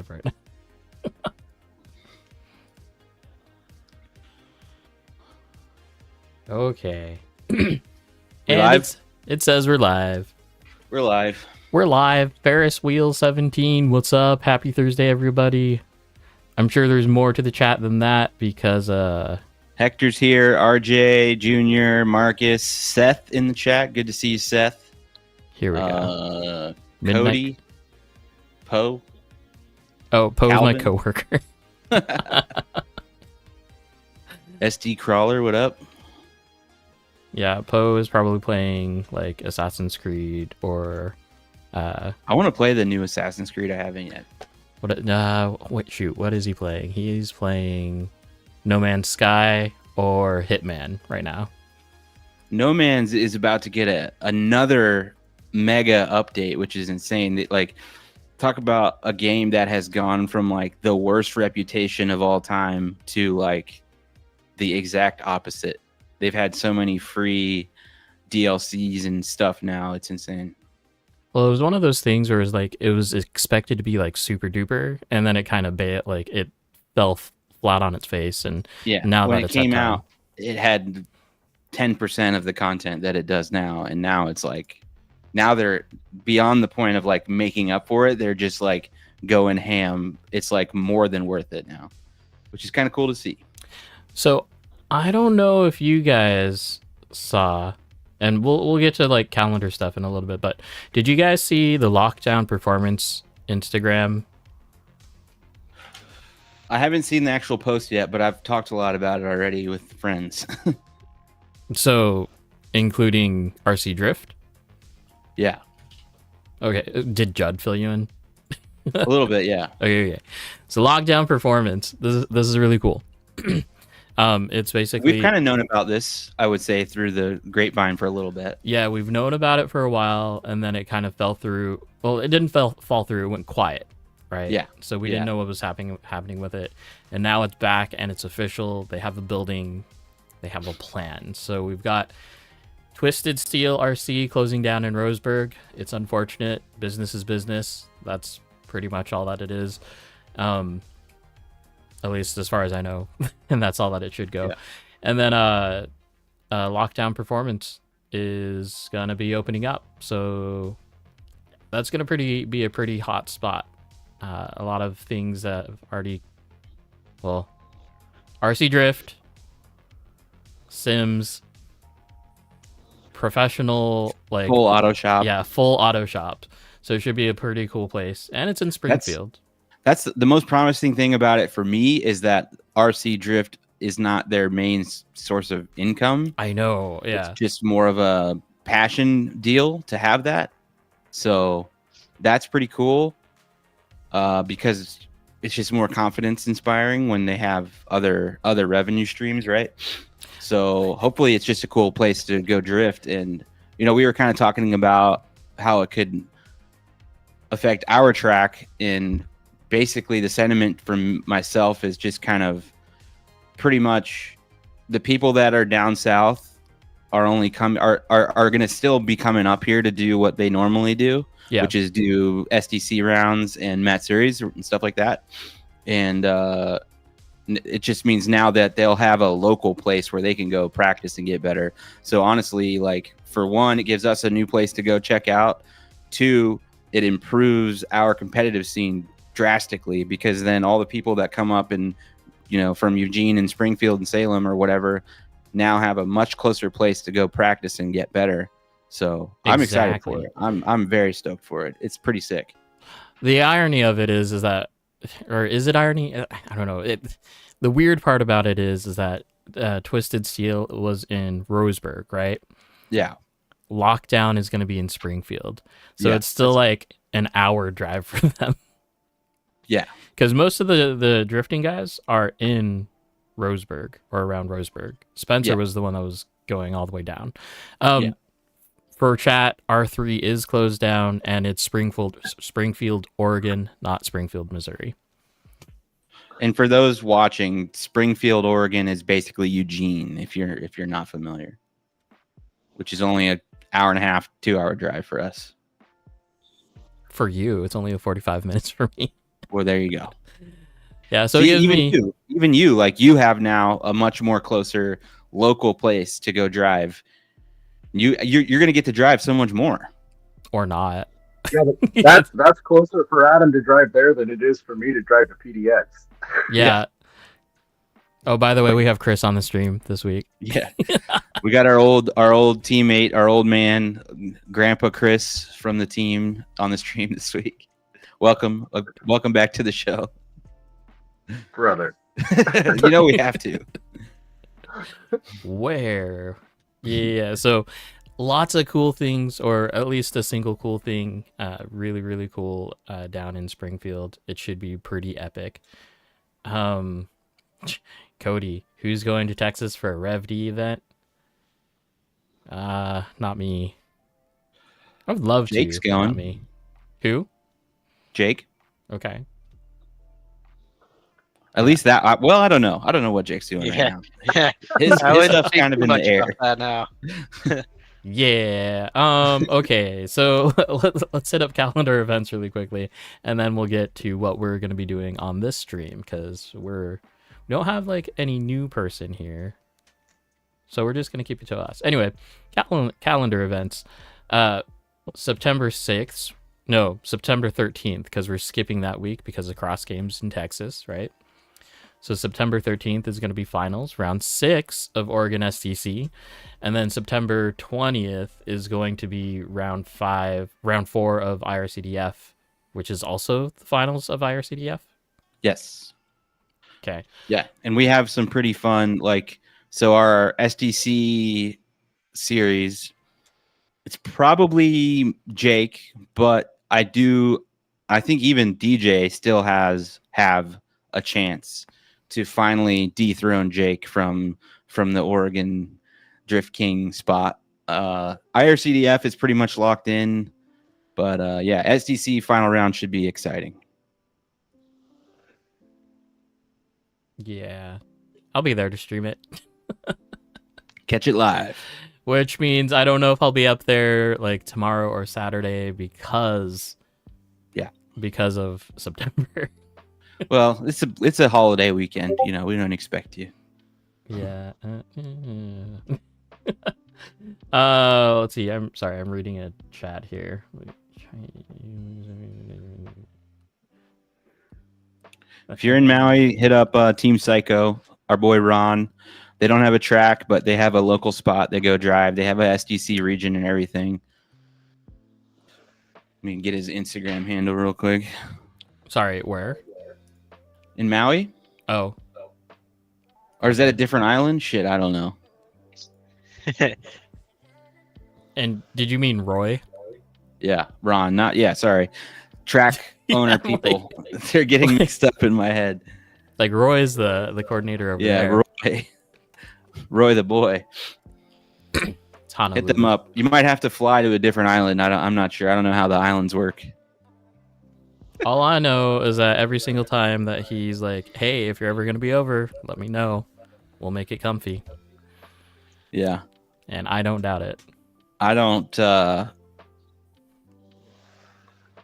live right now. Okay. We And live? it says we're live. We're live. We're live. Ferris Wheel 17. What's up? Happy Thursday, everybody. I'm sure there's more to the chat than that because Hector's here. RJ, Junior, Marcus, Seth in the chat. Good to see you, Seth. Here we go. Midnight. Cody, Poe. Oh, Poe's my Calvin. coworker. SD Crawler, what up? Yeah, Poe is probably playing like Assassin's Creed or I want to play the new Assassin's Creed. I haven't yet. what is he playing? He's playing No Man's Sky or Hitman right now. No Man's is about to get another mega update, which is insane. Like, talk about a game that has gone from like the worst reputation of all time to like the exact opposite. They've had so many free DLCs and stuff now. It's insane. Well, it was one of those things where it was expected to be like super duper, and then it kind of it fell flat on its face. And yeah, now when that it came out, it had 10% of the content that it does now, and now it's like now they're beyond the point of like making up for it. They're just like going ham. It's like more than worth it now, which is kind of cool to see. So I don't know if you guys saw, and we'll get to like calendar stuff in a little bit, but did you guys see the Lockdown Performance Instagram? I haven't seen the actual post yet, but I've talked a lot about it already with friends. So, including RC Drift? Yeah. Okay. Did Judd fill you in? A little bit, yeah. Okay. So Lockdown Performance. This is really cool. It's basically we've kind of known about this, I would say, through the grapevine for a little bit. Yeah, we've known about it for a while, and then it kind of fell through. Well, it didn't fall through. It went quiet, right? Yeah. So we didn't know what was happening with it, and now it's back and it's official. They have a building, they have a plan. So we've got Twisted Steel RC closing down in Roseburg. It's unfortunate. Business is business. That's pretty much all that it is. At least as far as I know, and that's all that it should go. Yeah. And then Lockdown Performance is gonna be opening up, so that's gonna be a pretty hot spot. A lot of things that have already, well, RC Drift, Sims, professional, like full auto shop. Yeah, full auto shop. So it should be a pretty cool place, and it's in Springfield. That's the most promising thing about it for me, is that RC Drift is not their main source of income. I know, yeah. It's just more of a passion deal to have that. So that's pretty cool because it's just more confidence inspiring when they have other revenue streams, right? So hopefully it's just a cool place to go drift. And, we were kind of talking about how it could affect our track, in basically the sentiment from myself is just kind of pretty much the people that are down south are only are going to still be coming up here to do what they normally do, which is do SDC rounds and Matsuris and stuff like that. And it just means now that they'll have a local place where they can go practice and get better. So honestly, like, for one, it gives us a new place to go check out. Two, it improves our competitive scene drastically, because then all the people that come up and from Eugene and Springfield and Salem or whatever now have a much closer place to go practice and get better. So I'm excited for it. I'm very stoked for it. It's pretty sick. The irony of it is that, or is it irony? I don't know. The weird part about it is that Twisted Steel was in Roseburg, right? Yeah. Lockdown is going to be in Springfield, so it's still like an hour drive for them. Yeah, because most of the drifting guys are in Roseburg or around Roseburg. Spencer was the one that was going all the way down. For chat, R3 is closed down, and it's Springfield, Oregon, not Springfield, Missouri. And for those watching, Springfield, Oregon is basically Eugene, if you're not familiar, which is only an hour and a half, 2 hour drive for us. For you, it's only 45 minutes for me. Well, there you go. Yeah, so See, it gives me even you, like you have now a much more closer local place to go drive. You're going to get to drive so much more. or not. Yeah, but that's closer for Adam to drive there than it is for me to drive to PDX. Yeah. Oh, by the way, we have Chris on the stream this week. Yeah. We got our old teammate, our old man, Grandpa Chris from the team on the stream this week. Welcome back to the show. Brother. You know we have to. Where? Yeah, so lots of cool things, or at least a single cool thing, really, really cool down in Springfield. It should be pretty epic. Cody, who's going to Texas for a Rev D event? Not me. I would love Jake's to. going. Not me. Who? Jake. Okay. At least that. Well, I don't know. I don't know what Jake's doing right now. Yeah. His I wouldn't stuff's think kind of too in the much air. about that now. Yeah. Okay. So let's hit up calendar events really quickly, and then we'll get to what we're gonna be doing on this stream, because we don't have like any new person here, so we're just gonna keep it to us. Anyway, calendar events. September 6th. No, September 13th, because we're skipping that week because of cross games in Texas, right? So September 13th is going to be finals, round 6 of Oregon STC. And then September 20th is going to be round 4 of IRCDF, which is also the finals of IRCDF. Yes. Okay. Yeah. And we have some pretty fun, so our SDC series, it's probably Jake, but I think even DJ still have a chance to finally dethrone Jake from the Oregon Drift King spot. IRCDF is pretty much locked in, but SDC final round should be exciting. Yeah. I'll be there to stream it. Catch it live. Which means I don't know if I'll be up there like tomorrow or Saturday because of September. Well, it's a holiday weekend. We don't expect you. Yeah. Let's see. I'm sorry. I'm reading a chat here. If you're in Maui, hit up Team Psycho, our boy Ron. They don't have a track, but they have a local spot they go drive. They have a SDC region and everything. Let me get his Instagram handle real quick. Sorry, where? In Maui? Oh. Or is that a different island? Shit, I don't know. And did you mean Roy? Yeah, Ron. Sorry. Track owner people. They're getting mixed up in my head. Like Roy is the coordinator over there. Yeah, Roy the boy. It's Honolulu. Hit them up. You might have to fly to a different island. I'm not sure. I don't know how the islands work. All I know is that every single time that he's like, hey, if you're ever going to be over, let me know. We'll make it comfy. Yeah. And I don't doubt it. I don't. I've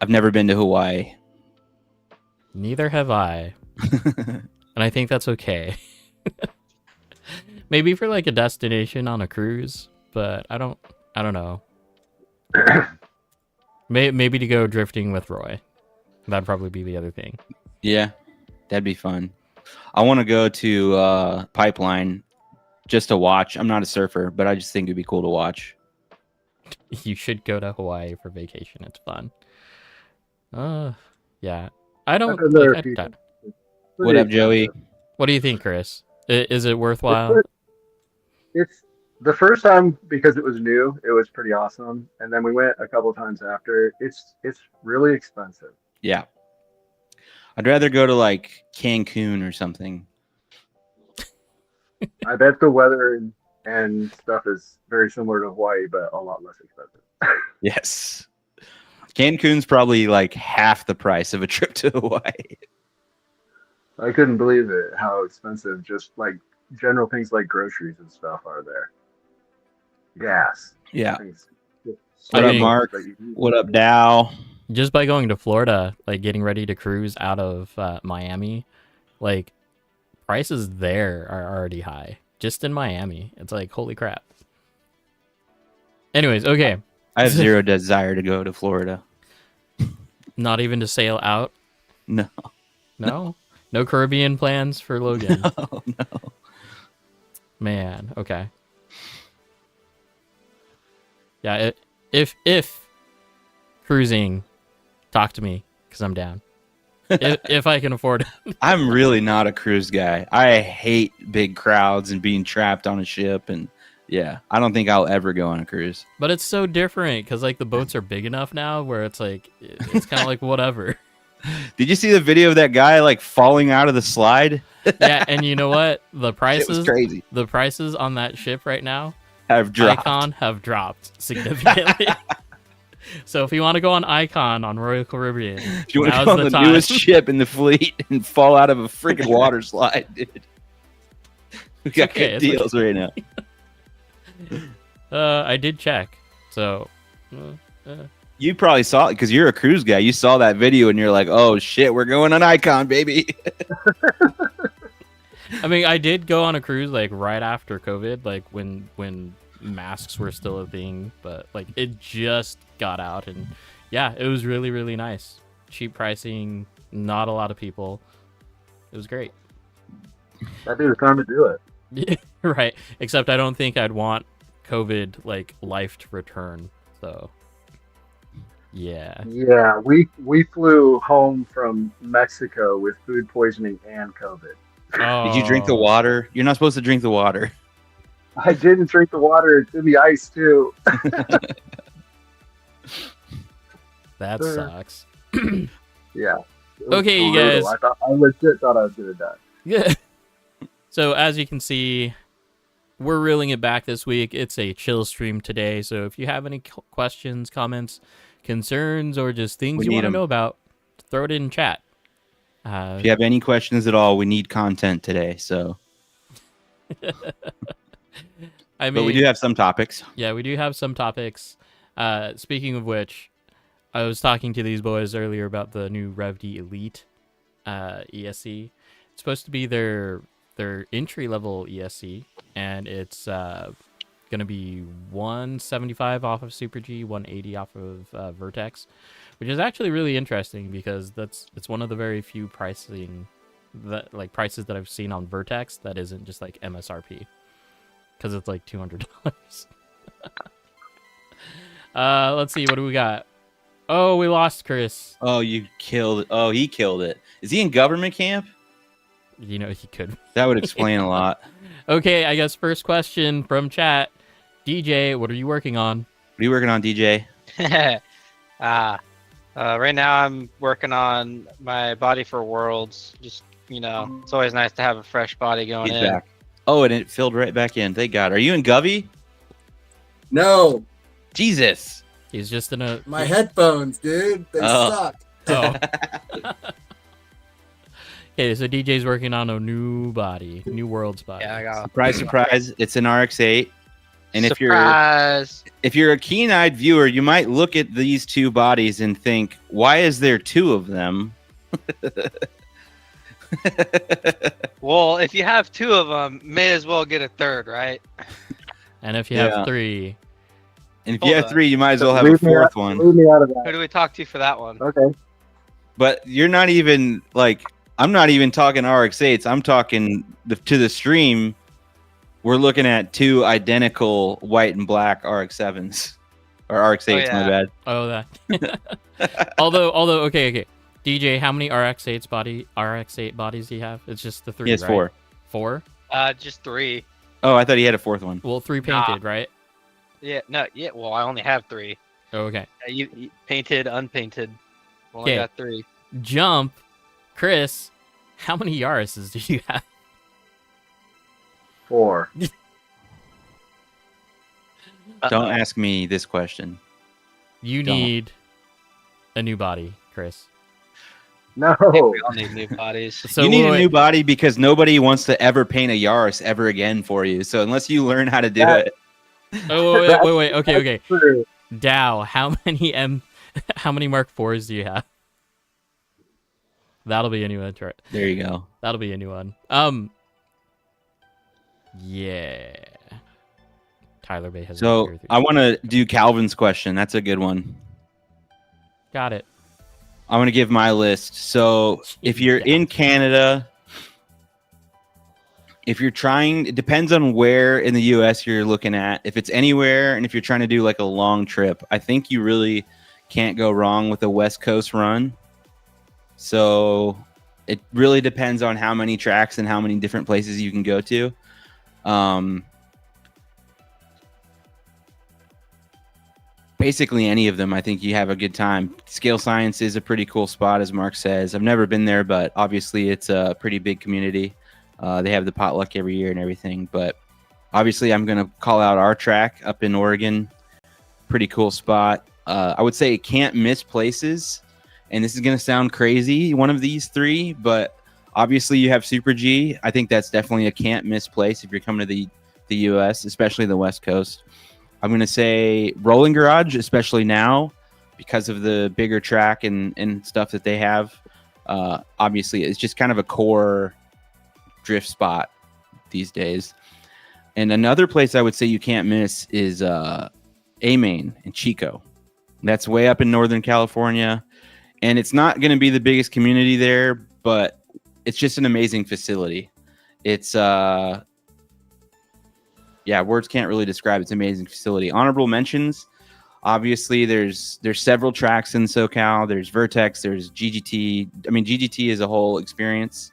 never been to Hawaii. Neither have I. And I think that's okay. Maybe for like a destination on a cruise, but I don't know. Maybe to go drifting with Roy. That'd probably be the other thing. Yeah, that'd be fun. I want to go to Pipeline just to watch. I'm not a surfer, but I just think it'd be cool to watch. You should go to Hawaii for vacation. It's fun. Yeah. I don't. What up, Joey? What do you think, Chris? Is it worthwhile? It's the first time because it was new. It was pretty awesome, and then we went a couple times after. It's really expensive. Yeah, I'd rather go to like Cancun or something. I bet the weather and stuff is very similar to Hawaii, but a lot less expensive. Yes, Cancun's probably like half the price of a trip to Hawaii. I couldn't believe it, how expensive just like general things like groceries and stuff are there. Gas. Yeah. Things. What up, Mark? What up, Dow? just by going to Florida, like getting ready to cruise out of Miami, like prices there are already high. Just in Miami, it's like holy crap. Anyways, okay, I have zero desire to go to Florida. not even to sail out. No. No Caribbean plans for Logan. No. Man, okay. Yeah, if cruising, talk to me because I'm down. if I can afford it. I'm really not a cruise guy. I hate big crowds and being trapped on a ship, and yeah, I don't think I'll ever go on a cruise. But it's so different because like the boats are big enough now where it's like it's kind of like whatever. Did you see the video of that guy like falling out of the slide? Yeah, and you know what? The It prices, was crazy. the prices on that ship right now, I've dropped. Icon have dropped significantly. So if you want to go on Icon on Royal Caribbean, If you want to now's go on the time. newest ship in the fleet and fall out of a freaking water slide, dude. We got okay, good deals right now. I did check. So You probably saw it because you're a cruise guy. You saw that video and you're like, "Oh shit, we're going on Icon, baby." I mean, I did go on a cruise like right after COVID, like when masks were still a thing, but like it just got out, and yeah, it was really really nice. Cheap pricing, not a lot of people. It was great. That'd be the time to do it. Right. Except I don't think I'd want COVID like life to return. So yeah. Yeah, we flew home from Mexico with food poisoning and COVID. Did you drink the water? You're not supposed to drink the water. I didn't drink the water. It's in the ice too. That sucks. Yeah. Okay, you guys. I legit thought I was gonna die. Yeah. So as you can see, we're reeling it back this week. It's a chill stream today. So if you have any questions, comments, concerns, or just things We you need want to 'em. know about, throw it in chat. If you have any questions at all, we need content today. So, I mean, but we do have some topics. yeah, we do have some topics. Speaking of which, I was talking to these boys earlier about the new RevD Elite ESC. It's supposed to be their entry level ESC, and it's gonna be 175 off of Super G, 180 off of Vertex, which is actually really interesting because it's one of the very few prices that I've seen on Vertex that isn't just like MSRP, because it's like $200. Let's see, what do we got? Oh, we lost Chris. Oh, you killed it. Oh, he killed it. Is he in government camp? You know, he could. That would explain a lot. Okay, I guess first question from chat. DJ, what are you working on? What are you working on, DJ? Right now I'm working on my body for Worlds. Just, it's always nice to have a fresh body going He's in. back. Oh, and it filled right back in. Thank God. Are you in Govy? No, Jesus. He's just in a... my headphones, dude. They Oh. suck. Oh. Okay, so DJ's working on a new body, new world's body. Yeah, I got Surprise, surprise. It's an RX-8. And surprise. if you're a keen-eyed viewer, you might look at these two bodies and think, why is there two of them? Well, if you have two of them, may as well get a third, right? And if you Yeah. have three... And if Hold you have on. three, you might as well have a Leave me fourth out- one. Leave me out of Who that. do we talk to for that one? Okay. But you're not even like, I'm not even talking RX-8s. I'm talking to the stream. We're looking at two identical white and black RX-7s or RX-8s. Oh, My yeah. bad. Oh, that. although, okay. DJ, how many RX-8 bodies do you have? It's just the three, He has right? 4. 4? Just 3. Oh, I thought he had a fourth one. Well, 3 Nah. painted, right? Yeah, no, yeah. Well, I only have 3. Oh, okay. You painted, unpainted. Only Okay. got 3. Jump. Chris, how many Yaris's do you have? 4. Don't ask me this question. You Don't. need a new body, Chris. No. I think we all need new bodies. So you need a wait, new body because nobody wants to ever paint a Yaris ever again for you. So unless you learn how to do That- it, Oh, wait. Okay. True. Dow, how many How many Mark IVs do you have? That'll be a new one. There you go. That'll be a new one. Yeah. Tyler Bay has. So I want to do Calvin's question. That's a good one. Got it. I want to give my list. So if you're in Canada, if you're trying, it depends on where in the US you're looking at. If it's anywhere, and if you're trying to do like a long trip, I think you really can't go wrong with a West Coast run. So it really depends on how many tracks and how many different places you can go to. Basically any of them, I think you have a good time. Scale Science is a pretty cool spot, as Mark says. I've never been there, but obviously it's a pretty big community. They have the potluck every year and everything. But obviously I'm going to call out our track up in Oregon. Pretty cool spot. I would say can't miss places. And this is going to sound crazy, one of these three, but obviously you have Super G. I think that's definitely a can't miss place if you're coming to the US, especially the West Coast. I'm going to say Rolling Garage, especially now because of the bigger track and stuff that they have. Obviously, it's just kind of a core drift spot these days. And another place I would say you can't miss is A-Main in Chico. That's way up in Northern California. And it's not going to be the biggest community there, but it's just an amazing facility. It's words can't really describe its amazing facility. Honorable mentions, obviously there's several tracks in SoCal. There's Vertex, there's GGT. I mean, GGT is a whole experience.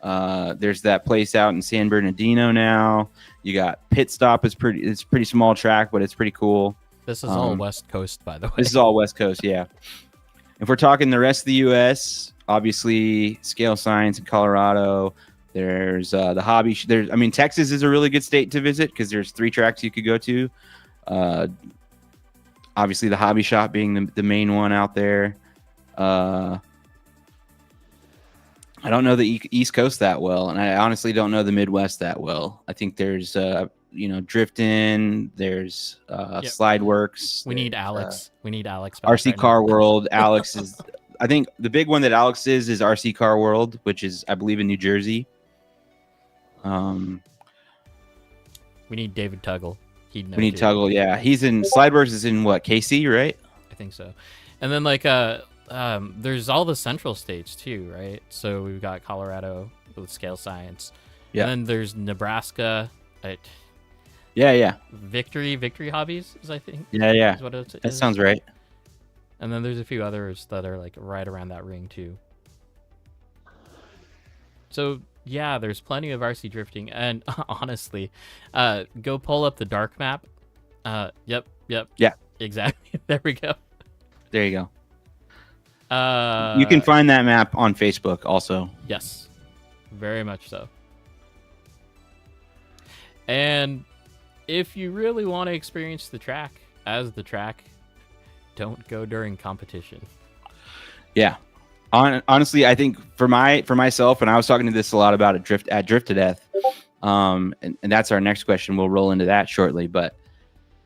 There's that place out in San Bernardino now. You got Pit Stop. It's a pretty small track, but it's pretty cool. This is all West Coast, by the way. This is all West Coast, yeah. If we're talking the rest of the U.S., obviously Scale Science in Colorado. There's the hobby. Texas is a really good state to visit because there's 3 tracks you could go to. Obviously, the hobby shop being the main one out there. I don't know the East Coast that well, and I honestly don't know the Midwest that well. I think there's Driftin', there's Slide Works. We need Alex. We need Alex. RC Car World. Alex is. I think the big one that Alex is RC Car World, which is, I believe, in New Jersey. We need David Tuggle. We need Tuggle, yeah. He's in Slideworks is in what, KC, right? I think so. And then there's all the central states too, right? So we've got Colorado with Scale Science. Yeah. And then there's Nebraska. Yeah. Victory Hobbies is, I think. Yeah. Is what it is. That sounds right. And then there's a few others that are like right around that ring too. So yeah, there's plenty of RC drifting, and honestly, go pull up the dark map. Yep. Yeah. Exactly. There we go. There you go. You can find that map on Facebook also. Yes, very much so. And if you really want to experience the track as the track, don't go during competition. Yeah. Honestly, I think for myself, and I was talking to this a lot about Drift to Death, and that's our next question. We'll roll into that shortly. But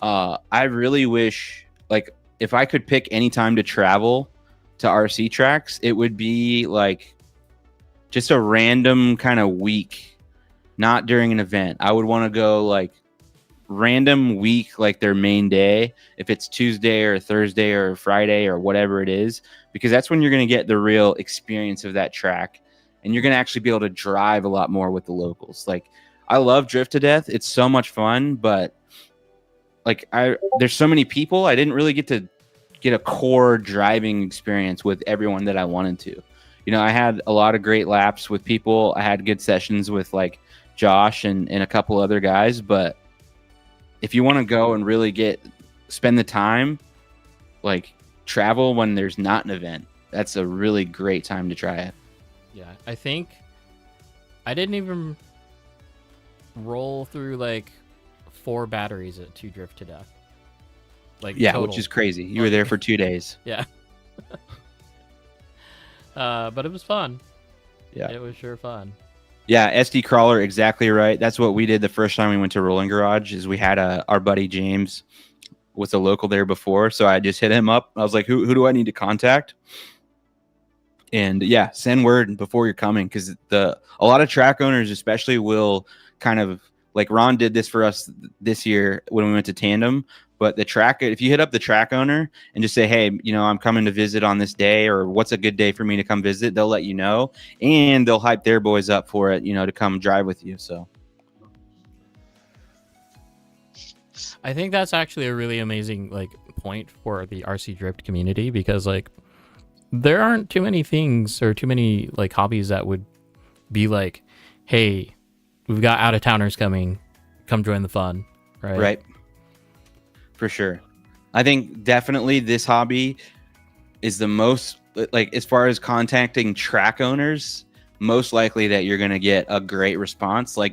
I really wish, like, if I could pick any time to travel to RC tracks, it would be like just a random kind of week, not during an event. I would want to go like random week, like their main day, if it's Tuesday or Thursday or Friday or whatever it is, because that's when you're going to get the real experience of that track, and you're going to actually be able to drive a lot more with the locals. Like, I love Drift to Death. It's so much fun, but like there's so many people, I didn't really get a core driving experience with everyone that I wanted to. I had a lot of great laps with people. I had good sessions with like Josh and a couple other guys, but if you want to go and really spend the time, like travel when there's not an event, that's a really great time to try it. Yeah, I think I didn't even roll through like 4 batteries to Drift to Death. Like, yeah, total. Which is crazy. You were there for 2 days. Yeah. But it was fun. Yeah, it was sure fun. Yeah, SD Crawler, exactly right. That's what we did the first time we went to Rolling Garage. Is we had our buddy James was a local there before, so I just hit him up. I was like, who do I need to contact? And yeah, send word before you're coming, because a lot of track owners especially will kind of, like Ron did this for us this year when we went to Tandem. But if you hit up the track owner and just say, hey, I'm coming to visit on this day, or what's a good day for me to come visit, they'll let you know, and they'll hype their boys up for it, to come drive with you. So I think that's actually a really amazing point for the RC drift community, because there aren't too many things or too many hobbies that would be like, hey, we've got out of towners coming, come join the fun, right? Right. For sure. I think definitely this hobby is the most, as far as contacting track owners, most likely that you're going to get a great response. I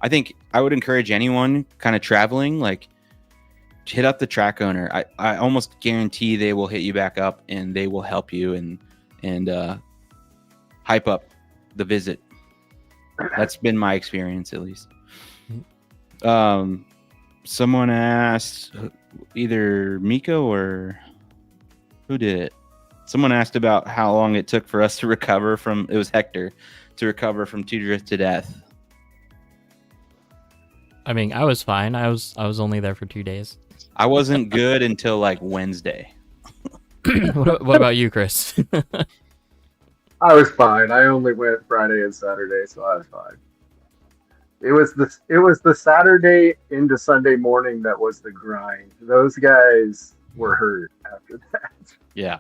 think I would encourage anyone kind of traveling, hit up the track owner. I almost guarantee they will hit you back up and they will help you and hype up the visit. That's been my experience, at least. Someone asked, either Miko or who did it? Someone asked about how long it took for us to recover from, it was Hector, to recover from 2 drift to death. I mean, I was fine. I was only there for 2 days. I wasn't good until Wednesday. What about you, Chris? I was fine. I only went Friday and Saturday, so I was fine. It was the Saturday into Sunday morning that was the grind. Those guys were hurt after that. Yeah.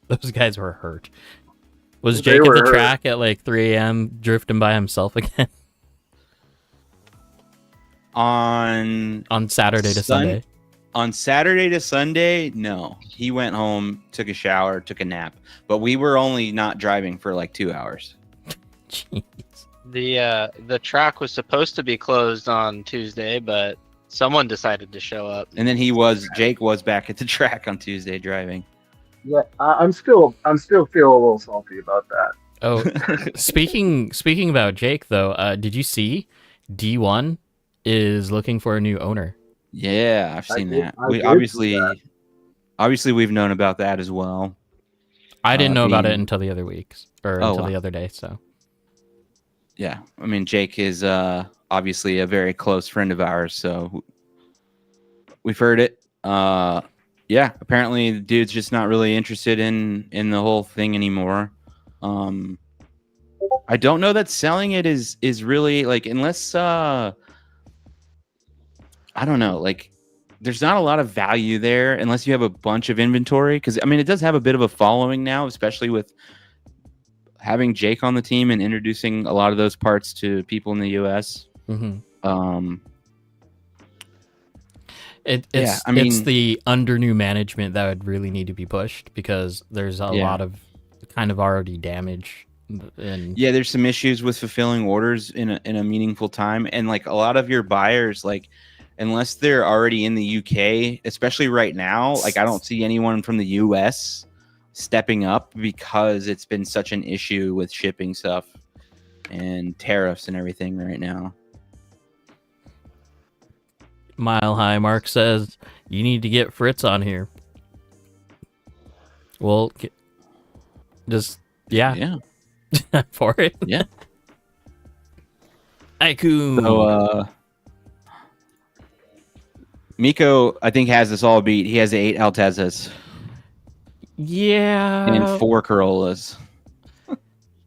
Those guys were hurt. Was Jake at the track at 3 a.m. drifting by himself again? On Saturday to Sunday? On Saturday to Sunday, no. He went home, took a shower, took a nap. But we were only not driving for 2 hours. Jeez. The track was supposed to be closed on Tuesday, but someone decided to show up. And then Jake was back at the track on Tuesday driving. Yeah, I'm still feeling a little salty about that. Oh, speaking about Jake though, did you see D1 is looking for a new owner? Yeah, I've seen that. I We did obviously see that. Obviously we've known about that as well. I didn't know about it until the other week, or until wow. the other day. So yeah, I mean, Jake is obviously a very close friend of ours, so we've heard it. Yeah, apparently the dude's just not really interested in the whole thing anymore. I don't know that selling it is really unless I don't know, there's not a lot of value there unless you have a bunch of inventory, because I mean it does have a bit of a following now, especially with having Jake on the team and introducing a lot of those parts to people in the US. Mm-hmm. It's the under new management that would really need to be pushed, because there's a lot of kind of already damage. And there's some issues with fulfilling orders in a meaningful time, and a lot of your buyers, unless they're already in the UK, especially right now, I don't see anyone from the US stepping up, because it's been such an issue with shipping stuff and tariffs and everything right now. Mile High Mark says you need to get Fritz on here. Well, just for it. Yeah. Aiku. So Miko, I think, has this all beat. He has 8 Altezas. Yeah. And 4 Corollas.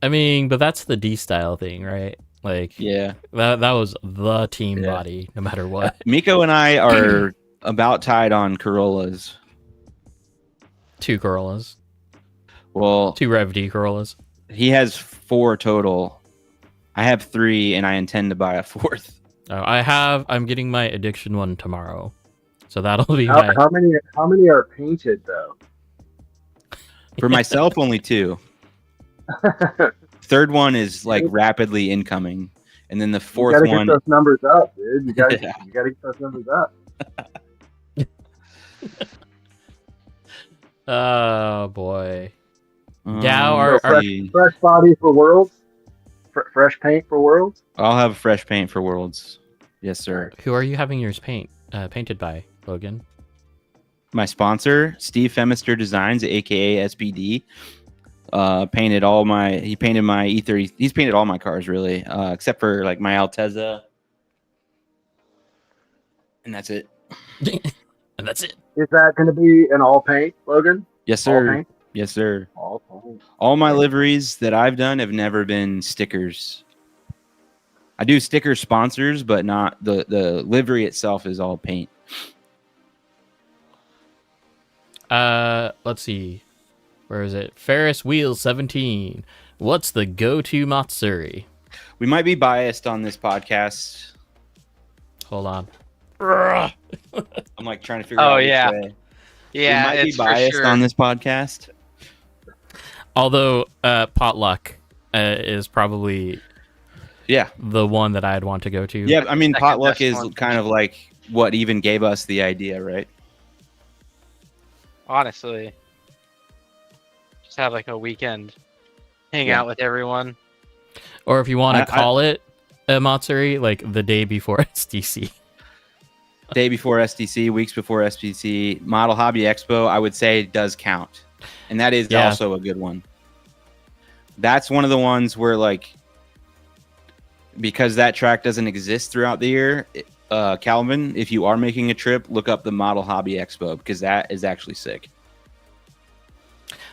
I mean, but that's the D style thing, right? That was the team body, no matter what. Miko and I are about tied on Corollas. 2 Corollas. Well, 2 Rev D Corollas. He has 4 total. I have 3, and I intend to buy a 4th. Oh, I'm getting my addiction one tomorrow, so that'll be how many are painted though? For myself, only 2. Third one is rapidly incoming, and then the 4th one. You gotta get those numbers up, dude. You gotta get those numbers up. Oh boy. Fresh body for Worlds. Fresh paint for Worlds. I'll have fresh paint for Worlds. Yes, sir. Who are you having yours paint? painted by, Logan? My sponsor, Steve Femister Designs, aka SPD, painted my E30. He's painted all my cars really, except for like my Altezza, and that's it. And that's it. Is that going to be an all paint, Logan? Yes, All sir. paint? Yes, sir. All paint. All my liveries that I've done have never been stickers. I do sticker sponsors, but not the livery itself is all paint. Let's see. Where is it? Ferris Wheel 17. What's the go-to Matsuri? We might be biased on this podcast. Hold on. I'm like trying to figure out. Oh, which yeah. way. Yeah, we might be it's for biased sure. on this podcast. Although potluck is probably Yeah, the one that I'd want to go to. yeah. I mean, Second potluck best is one. kind of like what even gave us the idea, right? Honestly, just have like a weekend, hang Yeah. out with everyone. Or if you want I- to call it a Matsuri, like the day before SDC. Day before SDC, weeks before SDC, Model Hobby Expo, I would say does count, and that is Yeah. also a good one. That's one of the ones where like, because that track doesn't exist throughout the year, Calvin, if you are making a trip, look up the Model Hobby Expo because that is actually sick.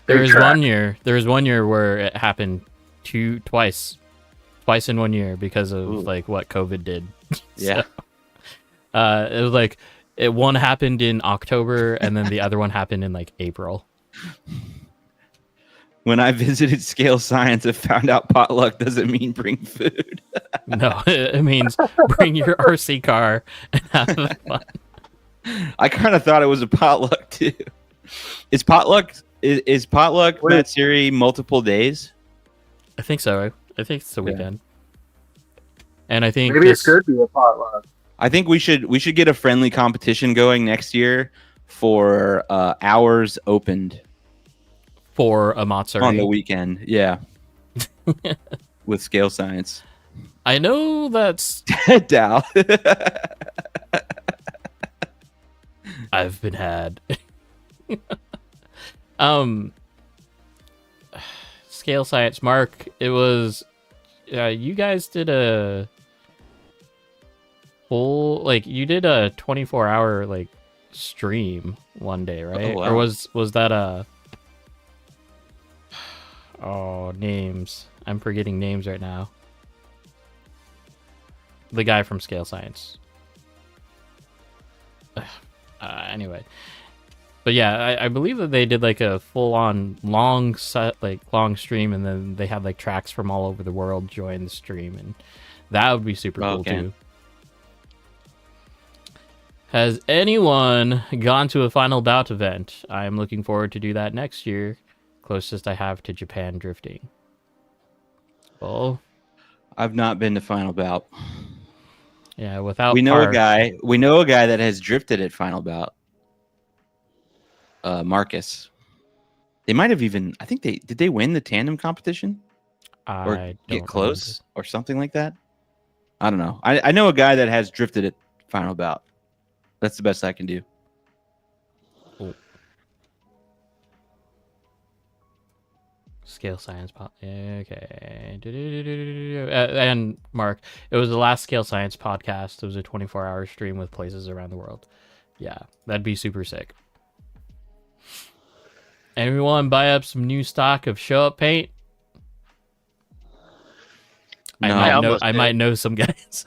There Big was track. one year. There was one year where it happened twice in 1 year because of Ooh. like what COVID did. Yeah. It was like one happened in October and then the other one happened in like April. When I visited Scale Science, I found out potluck doesn't mean bring food. No, it means bring your RC car and have fun. I kind of thought it was a potluck too. Is potluck What is- Matsuri multiple days? I think so. I think it's the Yeah. weekend. And I think Maybe this, it could be a potluck. I think we should get a friendly competition going next year for hours opened for a Matsuri. on the weekend. Yeah, with Scale Science. I know that's Dow. I've been had. Scale Science, Mark. It was you guys did a full you did a 24-hour like stream one day, right? wow. Or was that a names? I'm forgetting names right now. The guy from Scale Science. Anyway, but yeah, I believe that they did like a full-on long stream, and then they had like tracks from all over the world join the stream, and that would be super cool Okay. too. Has anyone gone to a final bout event? I am looking forward to do that next year. Closest I have to Japan drifting. Well, I've not been to Final Bout. yeah, without We know a Park- guy. We know a guy that has drifted at Final Bout. Marcus. They might have even. I think did they win the tandem competition or I get don't close or something like that. I don't know. I know a guy that has drifted at Final Bout. That's the best I can do. Scale Science okay. And Mark, it was the last Scale Science podcast. It was a 24-hour stream with places around the world. Yeah, that'd be super sick. Anyone buy up some new stock of show up paint? No. I might know some guys.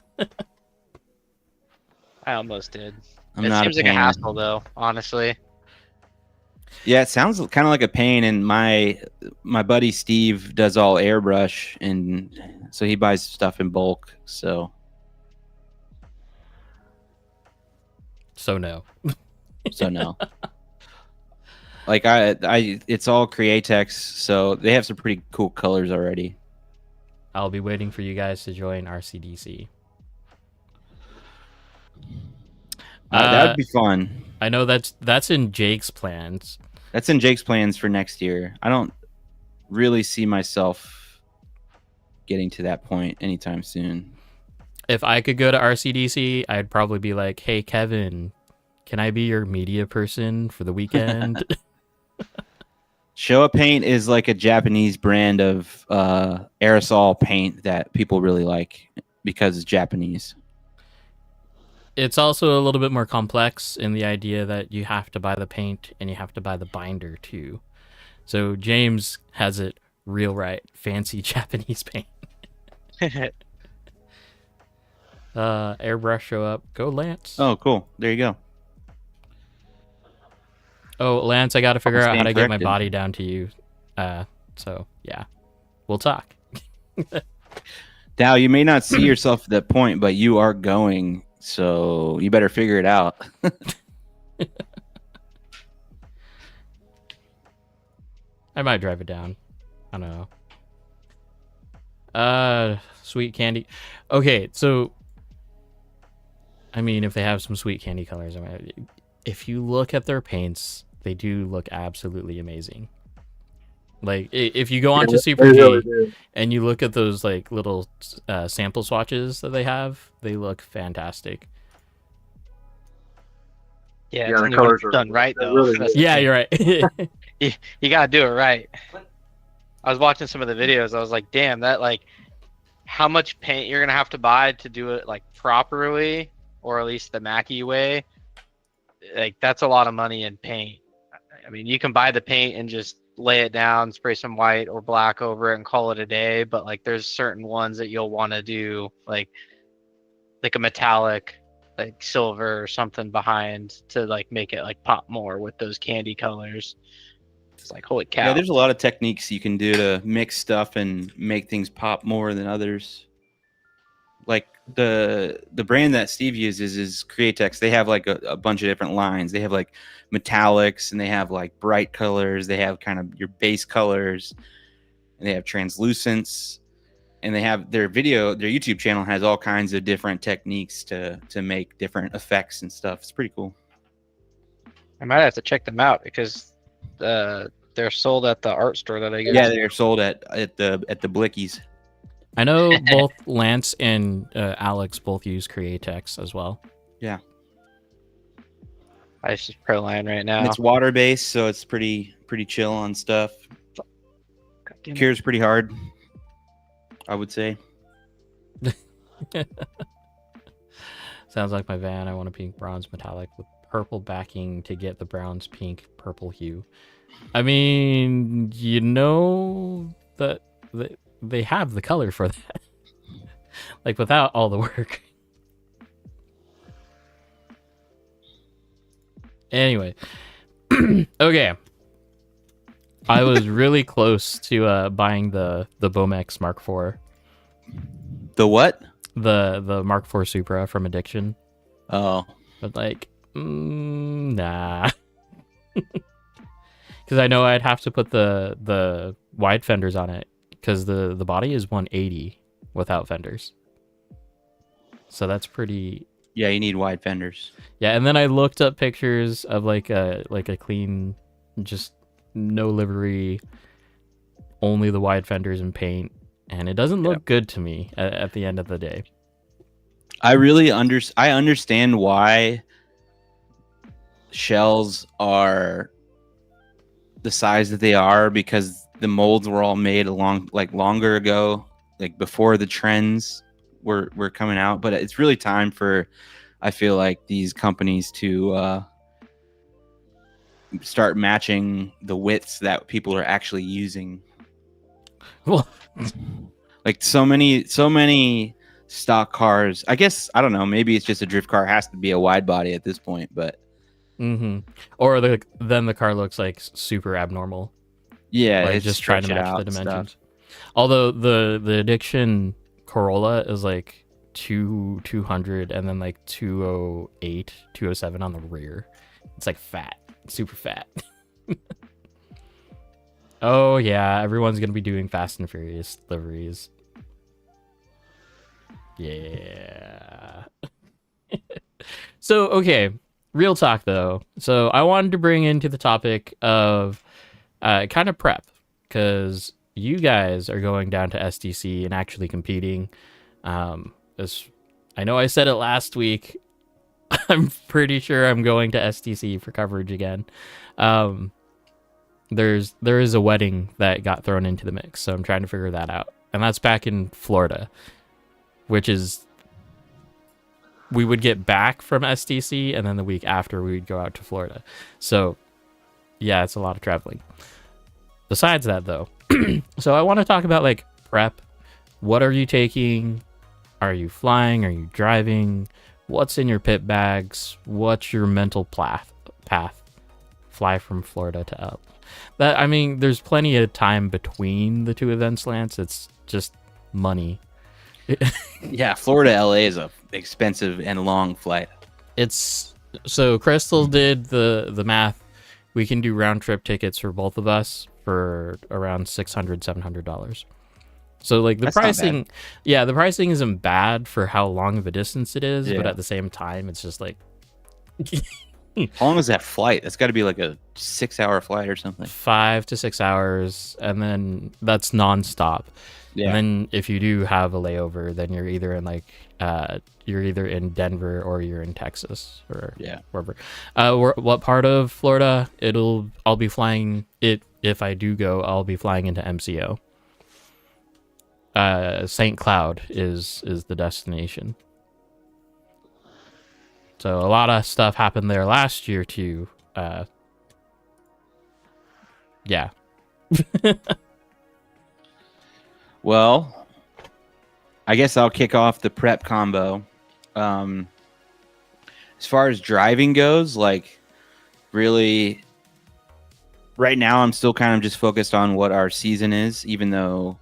I almost did. I'm It not seems a like a painter. hassle though, honestly. Yeah, it sounds kind of like a pain. And my buddy Steve does all airbrush, and so he buys stuff in bulk. So No. no. Like it's all Createx, so they have some pretty cool colors already. I'll be waiting for you guys to join RCDC. That would be fun. I know that's in Jake's plans. That's in Jake's plans for next year. I don't really see myself getting to that point anytime soon. if I could go to RCDC, I'd probably be like, "Hey, Kevin, can I be your media person for the weekend?" Showa Paint is like a Japanese brand of aerosol paint that people really like because it's Japanese. It's also a little bit more complex in the idea that you have to buy the paint and you have to buy the binder too. So James has it real right. Fancy Japanese paint. Airbrush show up. Go Lance. Oh, cool. There you go. Oh, Lance, I got to figure out how to get my corrected. body down to you. So yeah, we'll talk. Now, you may not see yourself at that point, but you are going, so you better figure it out. I might drive it down. I don't know. Sweet candy. Okay, so I mean, if they have some sweet candy colors, I mean, if you look at their paints, they do look absolutely amazing. Like if you go onto Super They G really do. and you look at those like little sample swatches that they have, they look fantastic. Yeah, Yeah, it's the only colors when are- done right they're though. really That's good. the Yeah, thing. you're right. You gotta do it right. I was watching some of the videos. I was like, damn, that like, how much paint you're gonna have to buy to do it like properly, or at least the Mackie way. Like that's a lot of money in paint. I mean, you can buy the paint and just lay it down, spray some white or black over it, and call it a day. But like, there's certain ones that you'll want to do, like a metallic, like silver or something behind to like make it like pop more with those candy colors. It's like, holy cow. Yeah, there's a lot of techniques you can do to mix stuff and make things pop more than others. Like the brand that Steve uses is Createx. They have like a bunch of different lines. They have like metallics and they have like bright colors. They have kind of your base colors and they have translucents. And they have their YouTube channel has all kinds of different techniques to make different effects and stuff. It's pretty cool. I might have to check them out because they're sold at the art store that I go Yeah, to. they're sold at the Blickies. I know both Lance and Alex both use Createx as well. Yeah. I just Proline right And now. it's water based, so it's pretty chill on stuff. Cures pretty hard, I would say. Sounds like my van. I want a pink bronze metallic with purple backing to get the bronze pink purple hue. I mean, you know that they have the color for that. Like without all the work. Anyway. Okay. I was really close to buying the Bomex Mark IV. The what? The Mark IV Supra from Addiction. Oh, But like, nah. Because I know I'd have to put the wide fenders on it. Because the body is 180 without fenders. So that's pretty... yeah, you need wide fenders. Yeah, and then I looked up pictures of like a clean, just no livery, only the wide fenders and paint. And it doesn't look good to me at the end of the day. I really I understand why shells are the size that they are because the molds were all made longer ago, like before the trends were coming out. But it's really time for, I feel like, these companies to start matching the widths that people are actually using. Well, Like so many stock cars. I guess, I don't know, maybe it's just a drift car has to be a wide body at this point, but or then the car looks like super abnormal. yeah, Like it's just trying to stretch it match the out and dimensions. stuff. Although the Addiction Corolla is like 200 and then like 208, 207 on the rear. It's like fat, super fat. Oh yeah, everyone's gonna be doing Fast and Furious liveries. Yeah. So okay, real talk though. So I wanted to bring into the topic of kind of prep because you guys are going down to SDC and actually competing. As I know I said it last week. I'm pretty sure I'm going to STC for coverage again. There is a wedding that got thrown into the mix, so I'm trying to figure that out. And that's back in Florida, which is we would get back from STC, and then the week after we would go out to Florida. So yeah, it's a lot of traveling. Besides that, though, so I want to talk about like prep. What are you taking? Are you flying? Are you driving? What's in your pit bags? What's your mental path? Fly from Florida to up. That, I mean, there's plenty of time between the two events, Lance. It's just money. Yeah, Florida LA is a expensive and long flight. It's so Crystal did the math. We can do round trip tickets for both of us for around $600-$700. So like the That's not pricing, yeah, the pricing isn't bad for how long of a distance it is, but Yeah. at the same time, it's just like How long is that flight? That's got to be like a 6-hour flight or something. 5 to 6 hours, and then that's nonstop. Yeah. And then if you do have a layover, then you're either in like you're either in Denver or you're in Texas or wherever. What part of Florida? I'll be flying it if I do go. I'll be flying into MCO. St. Cloud is the destination. So a lot of stuff happened there last year too. Yeah. Well, I guess I'll kick off the prep combo. As far as driving goes, like really right now I'm still kind of just focused on what our season is, even though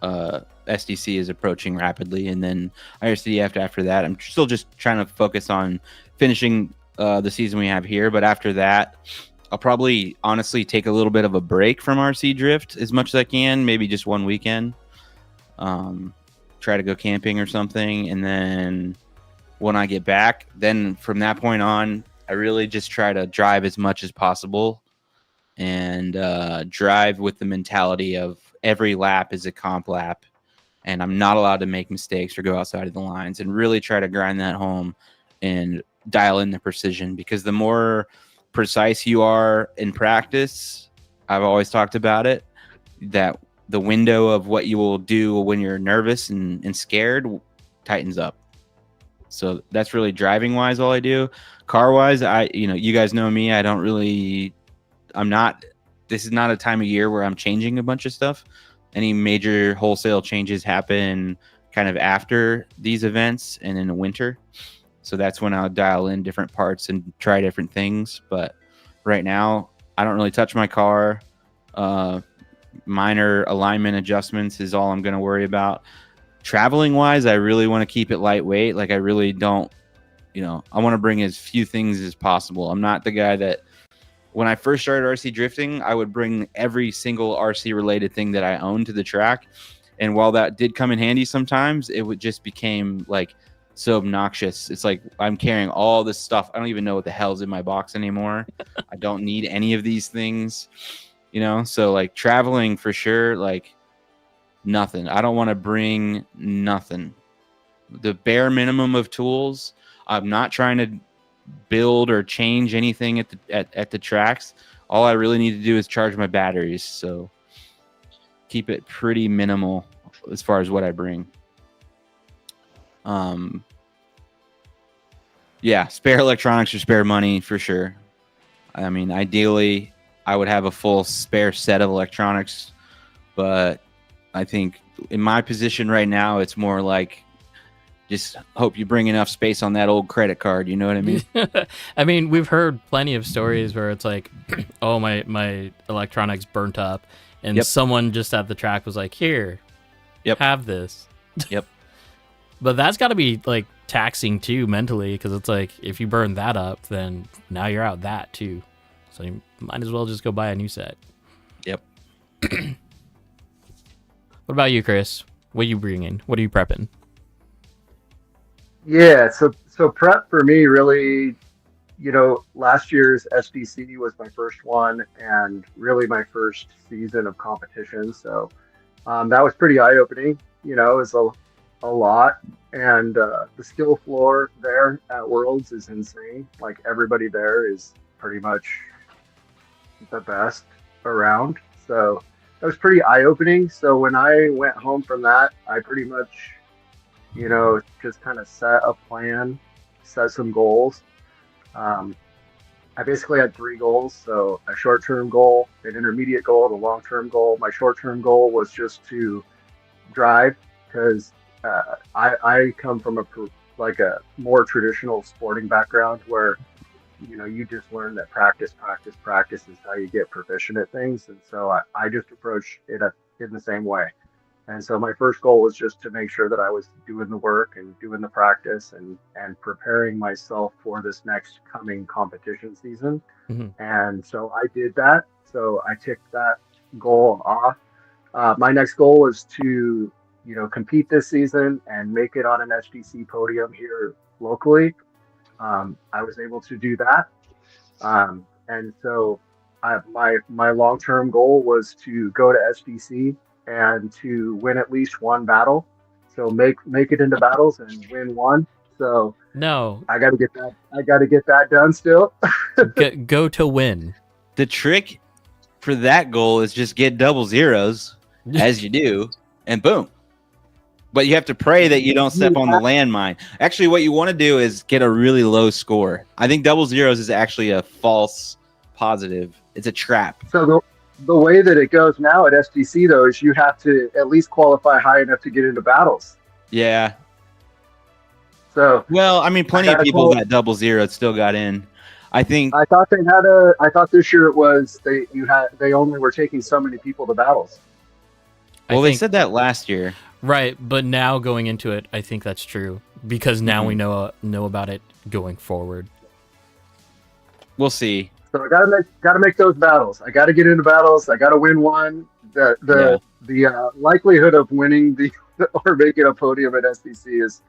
SDC is approaching rapidly, and then IRCDF after that. I'm still just trying to focus on finishing the season we have here, but after that I'll probably honestly take a little bit of a break from RC Drift as much as I can, maybe just one weekend. Try to go camping or something, and then when I get back, then from that point on, I really just try to drive as much as possible and drive with the mentality of every lap is a comp lap, and I'm not allowed to make mistakes or go outside of the lines, and really try to grind that home and dial in the precision, because the more precise you are in practice, I've always talked about it, that the window of what you will do when you're nervous and scared tightens up. So that's really driving wise all I do. Car wise, you guys know me, this is not a time of year where I'm changing a bunch of stuff. Any major wholesale changes happen kind of after these events and in the winter. So that's when I'll dial in different parts and try different things. But right now, I don't really touch my car. Minor alignment adjustments is all I'm going to worry about. Traveling wise, I really want to keep it lightweight. Like I really don't, I want to bring as few things as possible. I'm not the guy that, when I first started RC drifting, I would bring every single RC related thing that I owned to the track. And while that did come in handy sometimes, it would just became like so obnoxious. It's like I'm carrying all this stuff. I don't even know what the hell's in my box anymore. I don't need any of these things, So like traveling for sure, like nothing. I don't want to bring nothing. The bare minimum of tools. I'm not trying to build or change anything at the tracks. All I really need to do is charge my batteries, so keep it pretty minimal as far as what I bring. Spare electronics or spare money for sure. I mean, ideally I would have a full spare set of electronics, but I think in my position right now it's more like just hope you bring enough space on that old credit card. You know what I mean? I mean, we've heard plenty of stories where it's like, oh, my electronics burnt up, and someone just at the track was like, here, have this. Yep. But that's got to be like taxing too mentally, because it's like if you burn that up, then now you're out that too. So you might as well just go buy a new set. Yep. What about you, Chris? What are you bringing? What are you prepping? Yeah, so prep for me really, last year's SDC was my first one and really my first season of competition. So that was pretty eye-opening. It was a a lot. And the skill floor there at Worlds is insane. Like everybody there is pretty much the best around. So that was pretty eye opening. So when I went home from that, I pretty much, just kind of set a plan, set some goals. Um, I basically had 3 goals. So a short term goal, an intermediate goal, and a long term goal. My short term goal was just to drive because I come from a more traditional sporting background where you just learn that practice is how you get proficient at things. And so I just approach it in the same way. And so my first goal was just to make sure that I was doing the work and doing the practice and preparing myself for this next coming competition season. Mm-hmm. And so I did that. So I ticked that goal off. My next goal was to, compete this season and make it on an SDC podium here locally. I was able to do that. And so my long-term goal was to go to SDC and to win at least one battle. So make it into battles and win one. So No, I got to get that. I got to get that done still. go to win. The trick for that goal is just get double zeros as you do, and boom. But you have to pray that you don't step on the landmine. Actually, what you want to do is get a really low score. I think double zeros is actually a false positive. It's a trap. So the way that it goes now at SDC, though, is you have to at least qualify high enough to get into battles. Yeah. So Well, I mean, plenty of people got double zeros still got in. I think. I thought I thought this year it was they only were taking so many people to battles. Well, they said that last year. Right, but now going into it, I think that's true because now we know about it going forward. We'll see. So I gotta make those battles. I gotta get into battles. I gotta win one. The likelihood of winning or making a podium at SDC is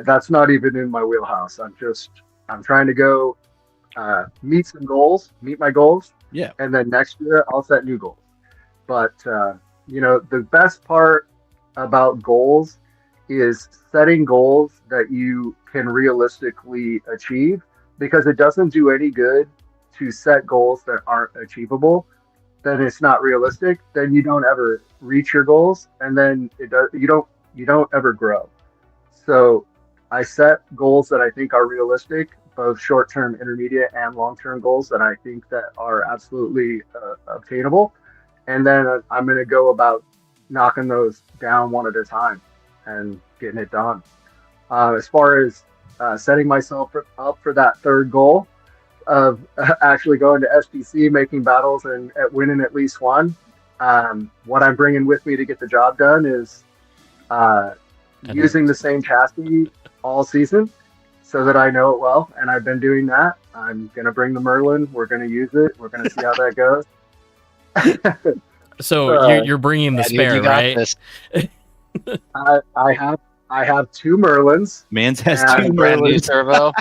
that's not even in my wheelhouse. I'm trying to go meet my goals. Yeah. And then next year I'll set new goals. But the best part about goals is setting goals that you can realistically achieve, because it doesn't do any good to set goals that aren't achievable. Then it's not realistic. Then you don't ever reach your goals, and then you don't ever grow. So I set goals that I think are realistic, both short-term, intermediate, and long-term goals that I think that are absolutely obtainable. And then I'm going to go about knocking those down one at a time and getting it done. As far as setting myself up for that third goal of actually going to SPC, making battles, and winning at least one, what I'm bringing with me to get the job done is using the same chassis all season so that I know it well. And I've been doing that. I'm going to bring the Merlin. We're going to use it. We're going to see how that goes. So you're bringing the spare, you got right? this. I have 2 Merlins. Mans has And 2 Brand new Merlins. servo.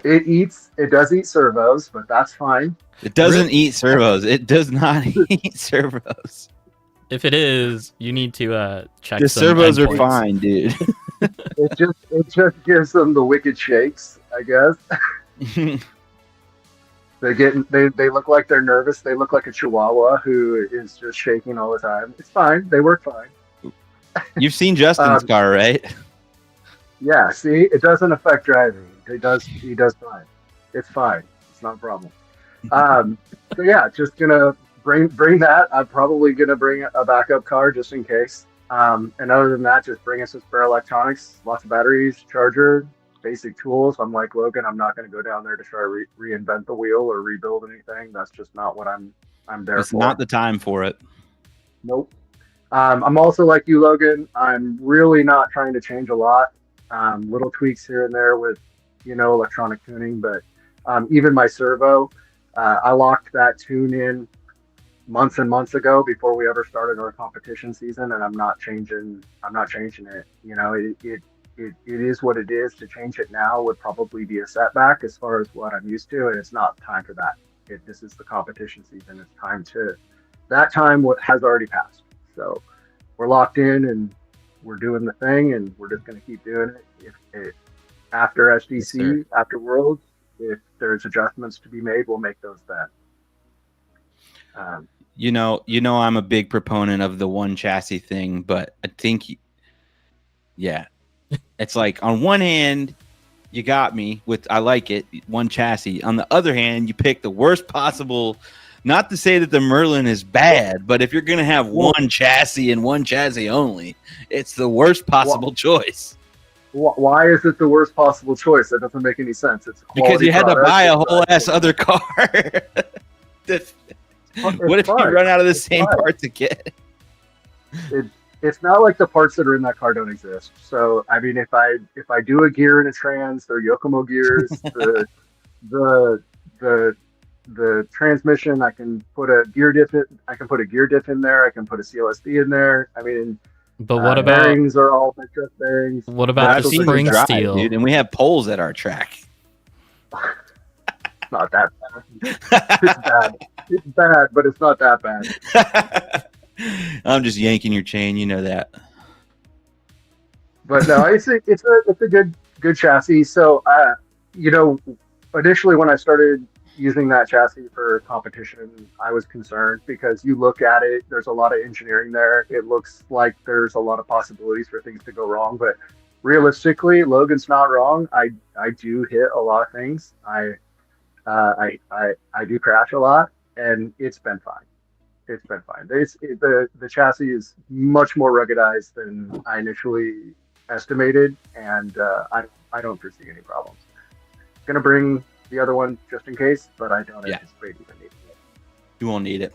It does eat servos, but that's fine. It doesn't eat servos. It does not eat servos. If it is, you need to check. The some servos are endpoints. fine, dude. It just gives them the wicked shakes, I guess. They look like they're nervous. They look like a chihuahua who is just shaking all the time. It's fine. They work fine. You've seen Justin's car, right? Yeah, see, it doesn't affect driving. He does fine. It's fine. It's not a problem. So yeah, just gonna bring that. I'm probably gonna bring a backup car just in case. And other than that, just bring us some spare electronics, lots of batteries, charger, basic tools. I'm like Logan. I'm not gonna go down there to try to reinvent the wheel or rebuild anything. That's just not what I'm there It's for. not the time for it. Nope. I'm also like you, Logan. I'm really not trying to change a lot. Little tweaks here and there with, electronic tuning, but even my servo, I locked that tune in months and months ago before we ever started our competition season, and I'm not changing it. It is what it is. To change it now would probably be a setback as far as what I'm used to, and it's not time for that. This is the competition season. It's time to. That time has already passed. So we're locked in, and we're doing the thing, and we're just going to keep doing it. If after SDC, Yes, after Worlds, if there's adjustments to be made, we'll make those then. I'm a big proponent of the one chassis thing, but I think, yeah, it's like on one hand, you got me with I like it, one chassis. On the other hand, you pick the worst possible. Not to say that the Merlin is bad, but if you're gonna have one chassis and one chassis only, it's the worst possible choice. Why is it the worst possible choice? That doesn't make any sense. It's a Because you had to product. buy a whole ass other car. What if you run out of the same parts again? It's not like the parts that are in that car don't exist. So I mean, if I do a gear in a trans, they're Yokomo gears. the transmission, I can put a gear diff in. I can put a gear diff in there. I can put a CLSD in there. I mean, But what about bearings are all Vectrex bearings. what about the spring steel? Dude, and we have poles at our track. It's not that bad. It's bad. It's bad, but it's not that bad. I'm just yanking your chain, you know that. But no, it's a good chassis. So initially when I started using that chassis for competition, I was concerned because you look at it, there's a lot of engineering there. It looks like there's a lot of possibilities for things to go wrong, but realistically, Logan's not wrong. I do hit a lot of things. I do crash a lot, and it's been fine. It's been fine. The chassis is much more ruggedized than I initially estimated, and I don't foresee any problems. Gonna bring the other one just in case, but I don't anticipate even needing it. You won't need it.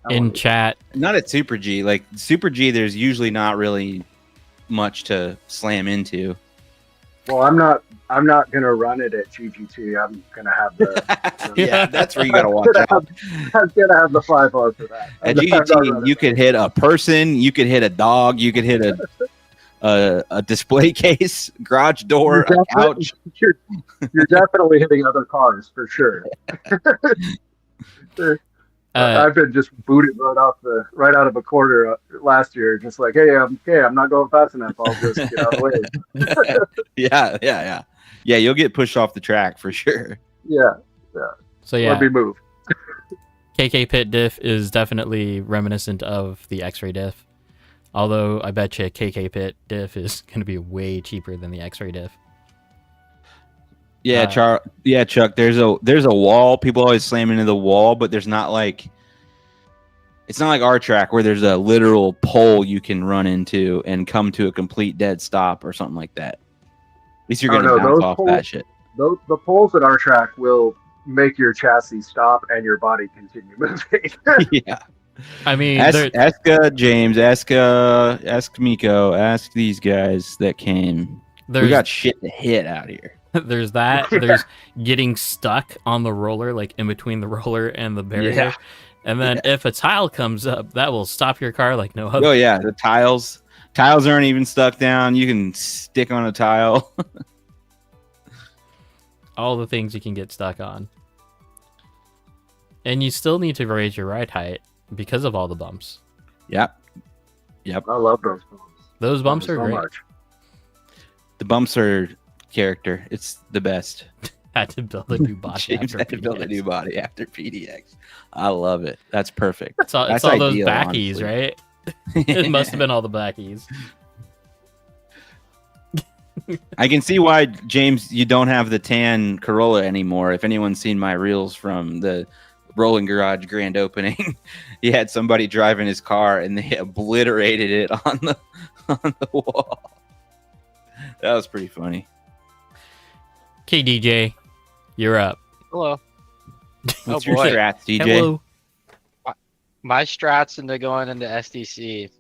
In chat, not at Super G. Like Super G, there's usually not really much to slam into. Well, I'm not gonna run it at GGT. I'm gonna have the yeah, that's where you gotta watch out. I'm gonna have the 5R for that. At GGT, you could hit a person, you could hit a dog, you could hit a display case, garage door, a couch. You're definitely hitting other cars for sure. I've been just booted right out of a quarter last year, just like, hey, I'm not going fast enough. I'll just get out of the way. Yeah. You'll get pushed off the track for sure. Yeah. So yeah, let me move. KK Pit diff is definitely reminiscent of the X-ray diff. Although I bet you KK Pit diff is going to be way cheaper than the X-ray diff. Yeah, Chuck. There's a wall. People always slam into the wall, but there's not like it's not like our track where there's a literal pole you can run into and come to a complete dead stop or something like that. At least you're gonna bounce off that shit. The poles at our track will make your chassis stop and your body continue moving. Yeah. I mean, ask James, ask Miko, ask these guys that came. We got shit to hit out here. There's that. There's getting stuck on the roller, like in between the roller and the barrier. Yeah. And then if a tile comes up, that will stop your car like no other. Oh yeah, the tiles aren't even stuck down. You can stick on a tile. All the things you can get stuck on. And you still need to raise your ride height because of all the bumps. Yep. I love those bumps. Those bumps are great. Much. The bumps are character. It's the best. Had to build a new body. James had to build a new body after PDX. I love it. That's perfect. It's all those backies, honestly. Right? It must have been all the backies. I can see why, James, you don't have the tan Corolla anymore. If anyone's seen my reels from the Rolling Garage grand opening, he had somebody driving his car and they obliterated it on the wall. That was pretty funny. Okay, DJ, you're up. Hello. What's your strats, DJ? Hello. My strats into going into SDC.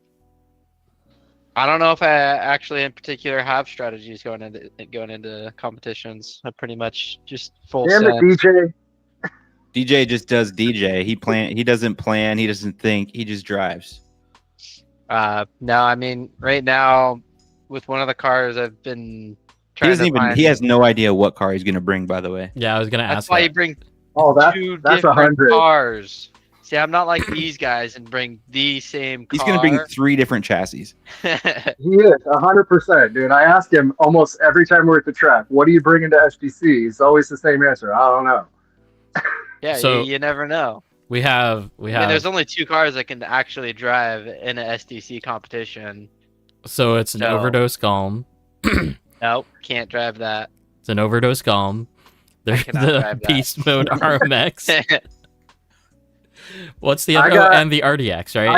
I don't know if I actually in particular have strategies going into competitions. I pretty much just full Damn send. it, DJ. DJ just does DJ. He doesn't plan. He doesn't think. He just drives. No, I mean right now with one of the cars I've been trying He has no idea what car he's gonna bring. By the way. Yeah, I was gonna ask. That's why you bring that's 100 cars. See, I'm not like these guys and bring the same car. He's gonna bring 3 different chassis. He is 100%, dude. I ask him almost every time we're at the track, "What are you bringing to SGC?" He's always the same answer. I don't know. Yeah, So- you never know. We have I mean, there's only 2 cars that can actually drive in an SDC competition. so it's an So- overdose Golem. Nope, can't drive that. It's an overdose Golem. There's cannot the drive that. Beast Mode RMX. What's the I other? got- And the RDX, right?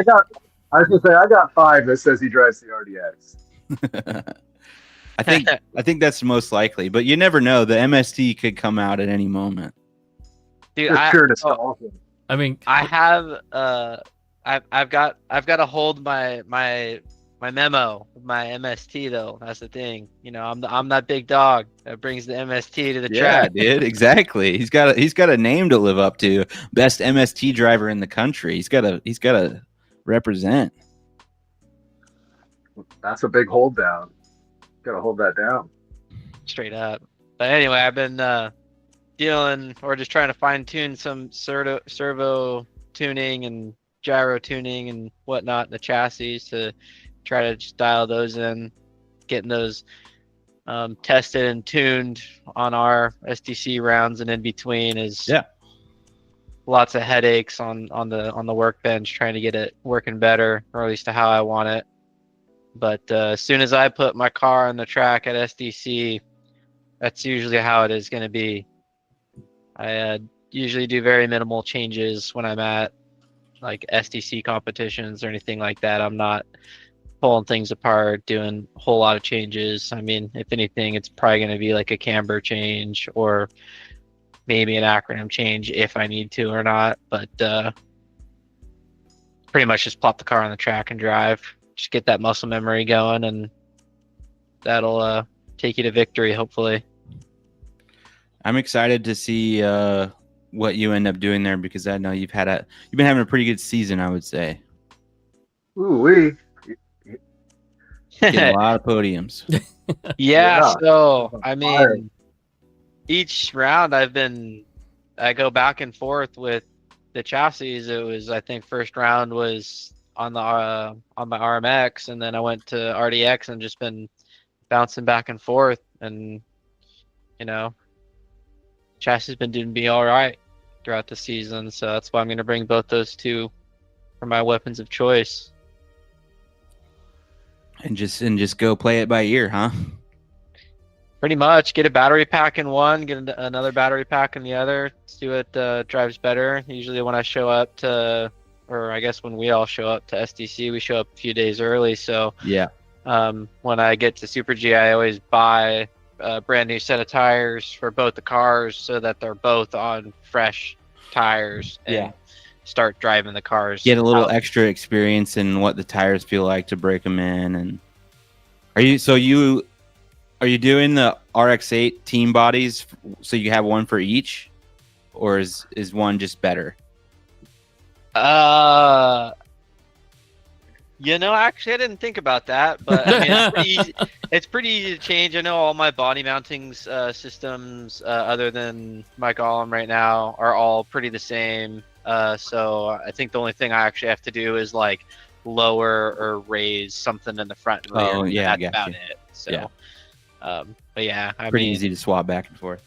I was gonna say I got 5 that says he drives the RDX. I think that's most likely, but you never know. The MST could come out at any moment. Dude, Just pure nostalgia. I mean, I have I've got to hold my memo, my MST though. That's the thing. You know, I'm that big dog that brings the MST to the Yeah, track. dude, exactly. He's got a name to live up to. Best MST driver in the country. He's got to represent. That's a big hold down. Gotta hold that down. Straight up. But anyway, I've been dealing or just trying to fine tune some servo tuning and gyro tuning and whatnot in the chassis to try to just dial those in, getting those tested and tuned on our SDC rounds and in between is lots of headaches on the workbench trying to get it working better, or at least to how I want it. But as soon as I put my car on the track at SDC, that's usually how it is going to be. I usually do very minimal changes when I'm at like SDC competitions or anything like that. I'm not pulling things apart, doing a whole lot of changes. I mean, if anything, it's probably going to be like a camber change or maybe an acronym change if I need to or not. But pretty much just plop the car on the track and drive. Just get that muscle memory going, and that'll take you to victory, hopefully. I'm excited to see what you end up doing there, because I know you've been having a pretty good season, I would say. Ooh-wee. Getting a lot of podiums. Yeah, Yeah. so I Fire. mean, each round I go back and forth with the chassis. It was, I think, first round was on my RMX, and then I went to RDX and just been bouncing back and forth, and you know, chassis has been doing me all right throughout the season, so that's why I'm going to bring both those two for my weapons of choice. And just go play it by ear, huh? Pretty much, get a battery pack in one, get another battery pack in the other. See what drives better. Usually when I show up to, or I guess when we all show up to SDC, we show up a few days early. So Yeah. when I get to Super G, I always buy a brand new set of tires for both the cars so that they're both on fresh tires and Yeah. start driving the cars. Get a little out. extra experience in what the tires feel like to break them in. And are you doing the RX-8 team bodies so you have one for each, or is one just better? Actually, I didn't think about that, but I mean, it's pretty easy. It's pretty easy to change. I know all my body mounting systems, other than my Golem right now, are all pretty the same. So I think the only thing I actually have to do is like lower or raise something in the front and rear. Oh, and yeah, that's gotcha. about it. So, Yeah. but yeah, I Pretty mean, easy to swap back and forth.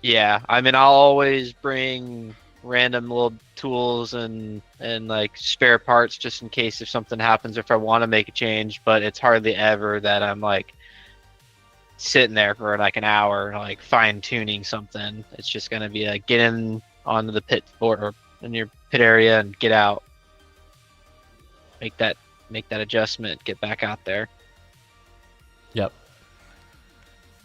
yeah, I mean, I'll always bring random little tools and like spare parts just in case if something happens or if I want to make a change, but it's hardly ever that I'm like sitting there for like an hour like fine tuning something. It's just gonna be like get in onto the pit or in your pit area and get out, make that adjustment, get back out there. Yep.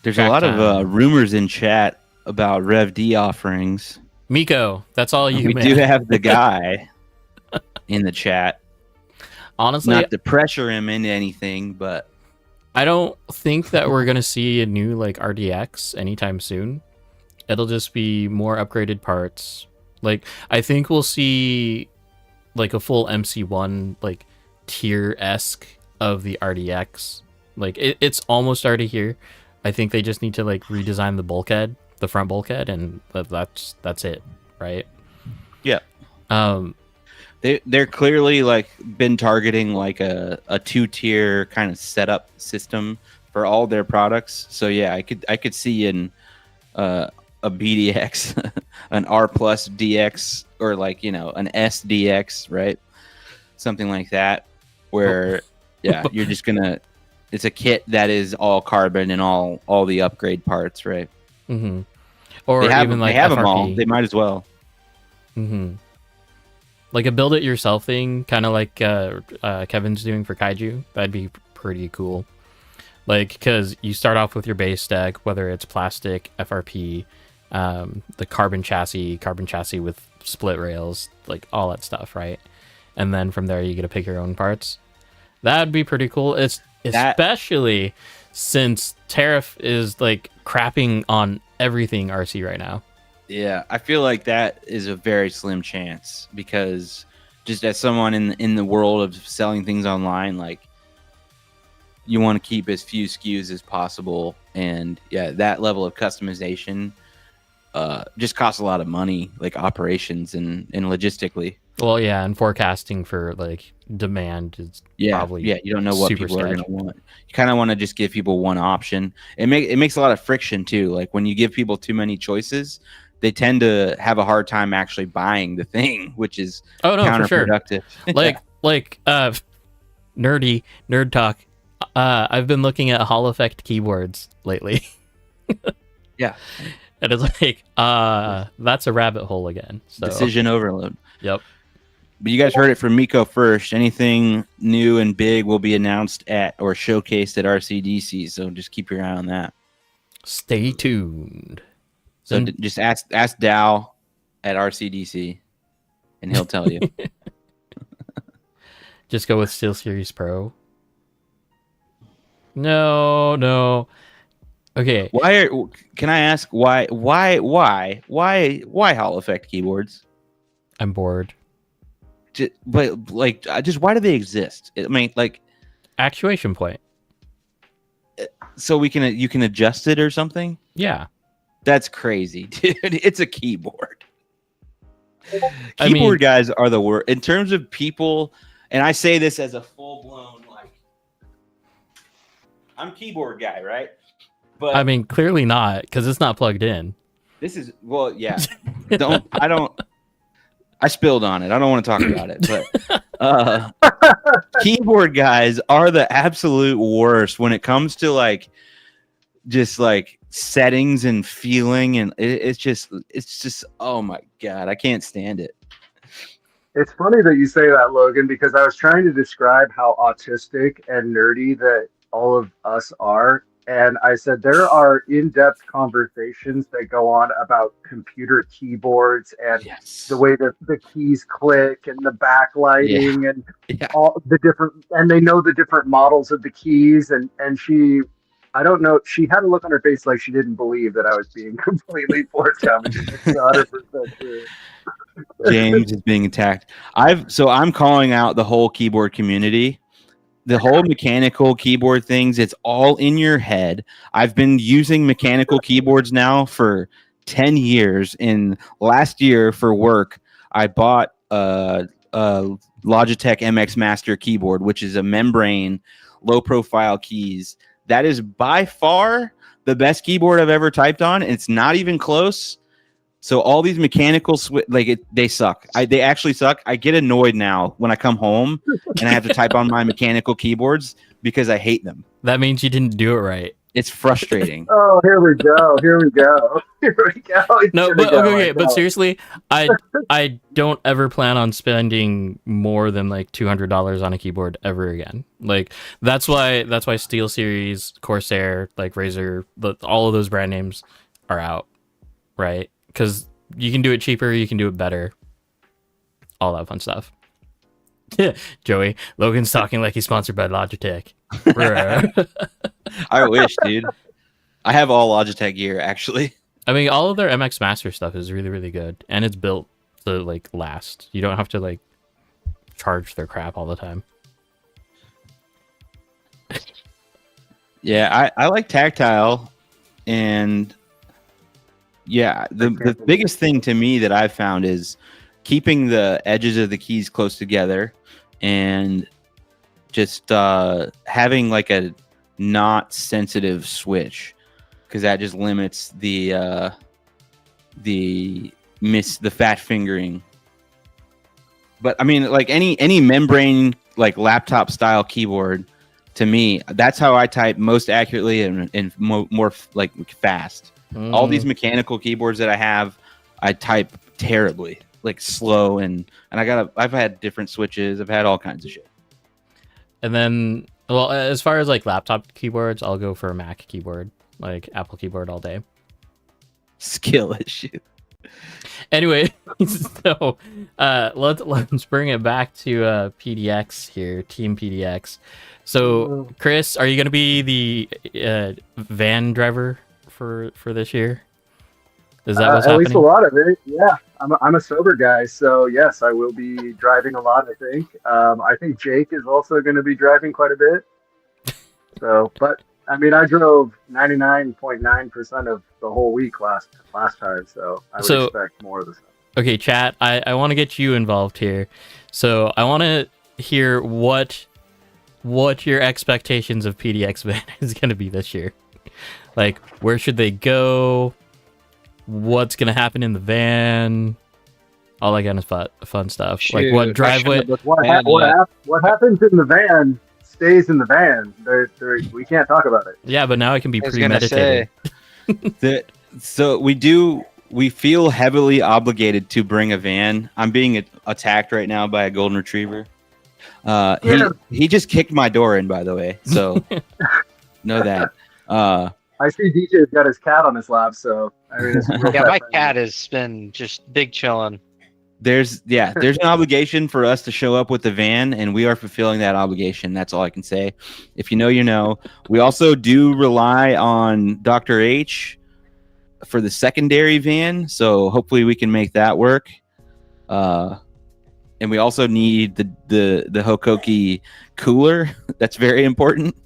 There's Track a lot time. of rumors in chat about Rev D offerings. Miko, that's all you, We man. do have the guy in the chat. Honestly, Not to pressure him into anything, but I don't think that we're gonna see a new like RDX anytime soon. It'll just be more upgraded parts. Like I think we'll see like a full MC1 like tier-esque of the RDX. Like it's almost already here. I think they just need to like redesign the bulkhead, the front bulkhead, and that's it, right? Yeah. they're clearly like been targeting like a 2-tier kind of setup system for all their products. So yeah, I could see in a BDX, an R plus DX, or like an SDX, right? Something like that, where yeah, you're just gonna. It's a kit that is all carbon and all the upgrade parts, right? Mm-hmm. Or they have, even like they have FRP. them all. They might as well. Mm-hmm. Like a build it yourself thing, kind of like Kevin's doing for Kaiju. That'd be pretty cool. Like, because you start off with your base deck, whether it's plastic, FRP, the carbon chassis with split rails, like all that stuff, right? And then from there, you get to pick your own parts. That'd be pretty cool. It's especially since tariff is like crapping on everything RC right now. Yeah, I feel like that is a very slim chance, because just as someone in the world of selling things online, like you want to keep as few SKUs as possible, and yeah, that level of customization just costs a lot of money, like operations and logistically. Well, yeah, and forecasting for like demand is probably you don't know what people are going to want. You kind of want to just give people one option. It makes a lot of friction too. Like when you give people too many choices, they tend to have a hard time actually buying the thing, which is counterproductive. For sure. like nerd talk. I've been looking at Hall Effect keyboards lately. Yeah. And it's like, that's a rabbit hole again. So. Decision overload. Yep. But you guys heard it from Miko first. Anything new and big will be announced at or showcased at RCDC, so just keep your eye on that. Stay tuned. So just ask Dow at RCDC, and he'll tell you. Just go with SteelSeries Pro. No. Okay. Can I ask why Hall Effect keyboards? I'm bored. But why do they exist? I mean, like actuation point. So you can adjust it or something? Yeah. That's crazy, dude. It's a keyboard. Keyboard guys are the worst in terms of people, and I say this as a full-blown I'm keyboard guy, right? But I mean, clearly not, because it's not plugged in. This is yeah. I spilled on it. I don't want to talk about it, but keyboard guys are the absolute worst when it comes to just settings and feeling, and it's just oh my god, I can't stand it. It's funny that you say that, Logan, because I was trying to describe how autistic and nerdy that all of us are. And I said there are in-depth conversations that go on about computer keyboards and the way that the keys click and the backlighting and all the different, and they know the different models of the keys. And she, I don't know, she had a look on her face like she didn't believe that I was being completely forthcoming. It's 100% true. James is being attacked. I'm calling out the whole keyboard community. The whole mechanical keyboard things, it's all in your head. I've been using mechanical keyboards now for 10 years. And last year for work, I bought a Logitech MX Master keyboard, which is a membrane, low profile keys. That is by far the best keyboard I've ever typed on. It's not even close. So all these mechanical they suck. They actually suck. I get annoyed now when I come home and I have to type on my mechanical keyboards because I hate them. That means you didn't do it right. It's frustrating. Oh, here we go. No, but seriously, I don't ever plan on spending more than $200 on a keyboard ever again. That's why SteelSeries, Corsair, Razer, all of those brand names are out, right? Because you can do it cheaper, you can do it better, all that fun stuff. Joey, Logan's talking like he's sponsored by Logitech. I wish, dude. I have all Logitech gear, actually. I mean, all of their MX Master stuff is really, really good, and it's built to last. You don't have to charge their crap all the time. Yeah, I like tactile, and yeah, the biggest thing to me that I've found is keeping the edges of the keys close together and just having like a not sensitive switch, because that just limits the fat fingering. But I mean, like any membrane like laptop style keyboard, to me, that's how I type most accurately and more like fast. All these mechanical keyboards that I have, I type terribly, like slow, and I've had different switches. I've had all kinds of shit. And then, well, as far as like laptop keyboards, I'll go for a Mac keyboard, like Apple keyboard all day. Skill issue. Anyway, so let's bring it back to PDX here, Team PDX. So, Chris, are you going to be the van driver for this year? Is that what's at happening? least a lot of it, yeah. I'm a sober guy, so yes, I will be driving a lot. I think Jake is also going to be driving quite a bit. So, but I mean, I drove 99.9% of the whole week last time, so I would expect more of the stuff. Okay, chat, I want to get you involved here. So I want to hear what your expectations of PDX Van is going to be this year. Like, where should they go? What's going to happen in the van? All that kind of fun stuff. Shoot, like, what driveway? What happens in the van stays in the van. We can't talk about it. Yeah, but now it can be I was gonna premeditated. So we feel heavily obligated to bring a van. I'm being attacked right now by a golden retriever. He just kicked my door in, by the way. So know that. I see DJ's got his cat on his lap, so I mean, it's Yeah, my cat has been just big chilling. There's an obligation for us to show up with the van, and we are fulfilling that obligation. That's all I can say. If you know, you know. We also do rely on Dr. H for the secondary van, so hopefully we can make that work. And we also need the Hokoki cooler. That's very important.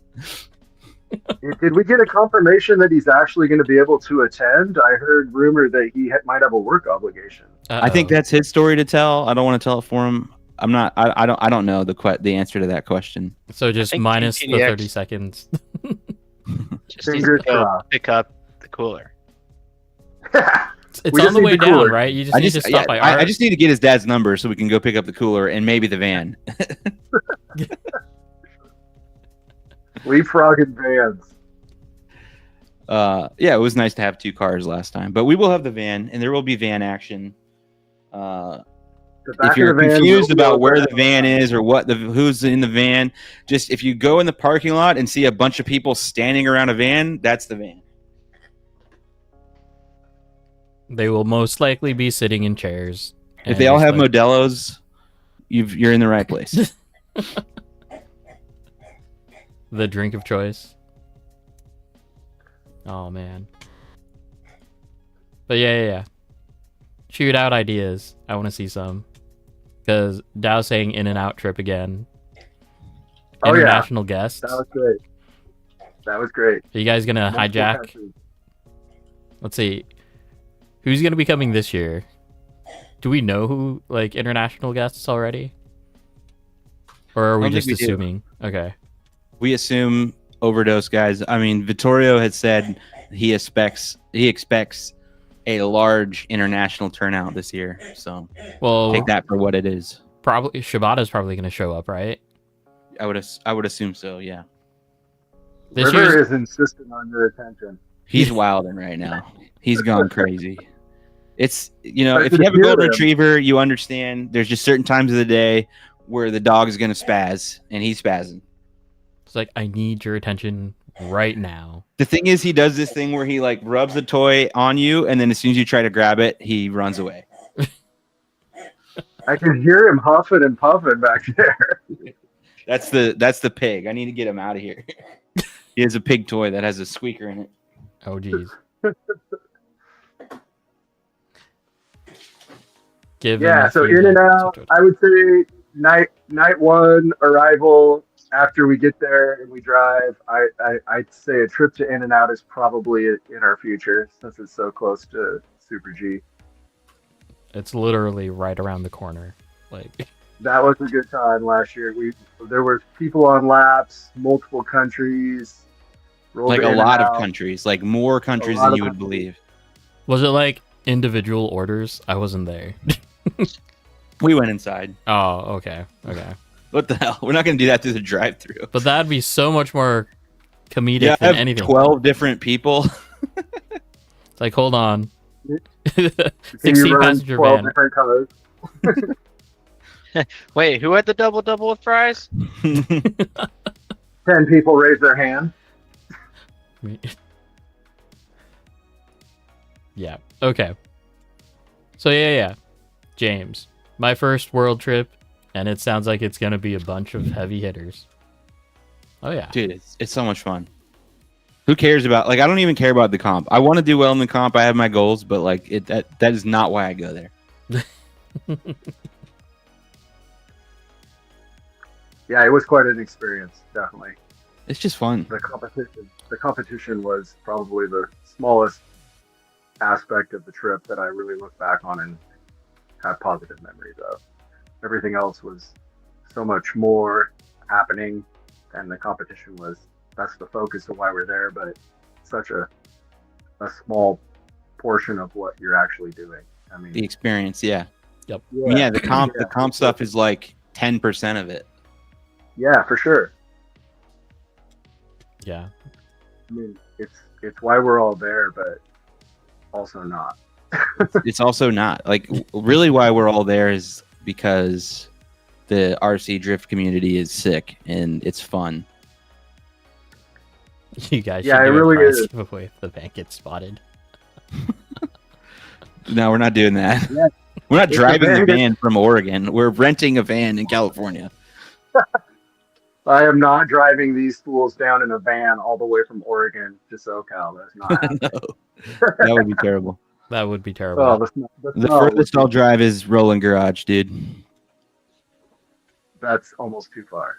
Did we get a confirmation that he's actually going to be able to attend? I heard rumor that he might have a work obligation. Uh-oh. I think that's his story to tell. I don't want to tell it for him. I'm not. I don't know the answer to that question. So just minus the 30 seconds. Just needs to go pick up the cooler. It's on the way down, right? You just need to stop by Art. I just need to get his dad's number so we can go pick up the cooler and maybe the van. Leapfrogging vans. Yeah, it was nice to have two cars last time, but we will have the van, and there will be van action. If you're confused about where the van is or who's in the van, just if you go in the parking lot and see a bunch of people standing around a van, that's the van. They will most likely be sitting in chairs. If they all have Modelo's, you're in the right place. The drink of choice. Oh man. But yeah. Shoot out ideas. I want to see some. Because Dow's saying in and out trip again. International guests. That was great. Are you guys gonna hijack? Let's see. Who's gonna be coming this year? Do we know who, like, international guests already? Or are we just assuming? Okay. We assume Overdose guys. I mean, Vittorio had said he expects a large international turnout this year. So take that for what it is. Probably Shibata's probably going to show up, right? I would assume so. Yeah. River is insistent on your attention. He's wilding right now. He's gone crazy. It's, if you have a golden retriever, you understand. There's just certain times of the day where the dog is going to spaz, and he's spazzing. It's like, I need your attention right now. The thing is, he does this thing where he like rubs the toy on you, and then as soon as you try to grab it, he runs away. I can hear him huffing and puffing back there. That's the pig. I need to get him out of here. He has a pig toy that has a squeaker in it. Oh, geez. So in and out, I would say night one arrival. After we get there and we drive, I'd say a trip to In and Out is probably in our future since it's so close to Super G. It's literally right around the corner. Like, That was a good time last year. There were people on laps, multiple countries, rolled Like in a and lot of out. countries, like more countries lot than of you would countries. believe. was it like individual orders? I wasn't there. We went inside. Oh, okay. Okay. What the hell? We're not going to do that through the drive-through. But that'd be so much more comedic Yeah, I than have anything. 12 different people. It's like, hold on. Can you 16 run passenger 12 van. different cars? Wait, who had the double with fries? 10 people raise their hand. Yeah. Okay. So yeah. James, my first world trip, and it sounds like it's gonna be a bunch of heavy hitters. Oh yeah. Dude, it's so much fun. Who cares about, like, I don't even care about the comp. I want to do well in the comp. I have my goals, but like that is not why I go there. Yeah, it was quite an experience, definitely. It's just fun. The competition was probably the smallest aspect of the trip that I really look back on and have positive memories of. Everything else was so much more happening, and the competition that's the focus of why we're there, but such a small portion of what you're actually doing. I mean, The experience, yeah. Yep. Yeah, the comp stuff is like 10% of it. Yeah, for sure. Yeah. I mean, it's why we're all there, but also not. It's also not. Like, really why we're all there is because the RC drift community is sick and it's fun. You guys Yeah, should it do really a prize is. giveaway if the van gets spotted. No, we're not doing that. Yeah. We're not If the driving the van gets- van from Oregon. We're renting a van in California. I am not driving these fools down in a van all the way from Oregon to SoCal. That's not happening. No, that would be terrible. That would be terrible. Oh, The furthest I'll drive is Rolling Garage, dude. that's almost too far.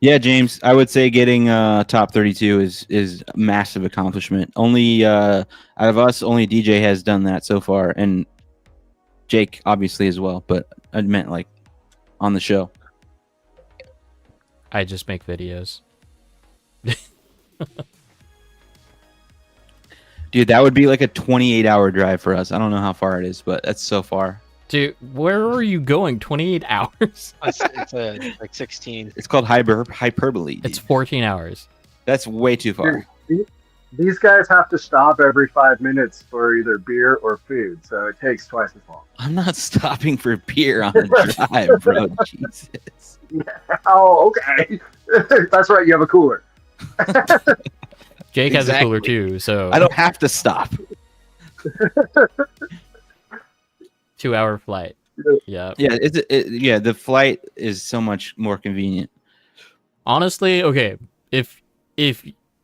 Yeah, James, I would say getting top 32 is a massive accomplishment. Only out of us, only DJ has done that so far, and Jake obviously as well. But I meant like on the show. I just make videos. Dude, that would be like a 28-hour drive for us. I don't know how far it is, but that's so far. Dude, where are you going? 28 hours? It's like 16. It's called hyperbole. Dude. It's 14 hours. That's way too far. These guys have to stop every 5 minutes for either beer or food, so it takes twice as long. I'm not stopping for beer on the drive, bro. Jesus. Oh, okay. That's right. You have a cooler. Jake has a cooler Exactly. too, so I don't have to stop. 2-hour flight. Yeah. Yeah, yeah. The flight is so much more convenient. Honestly, okay, if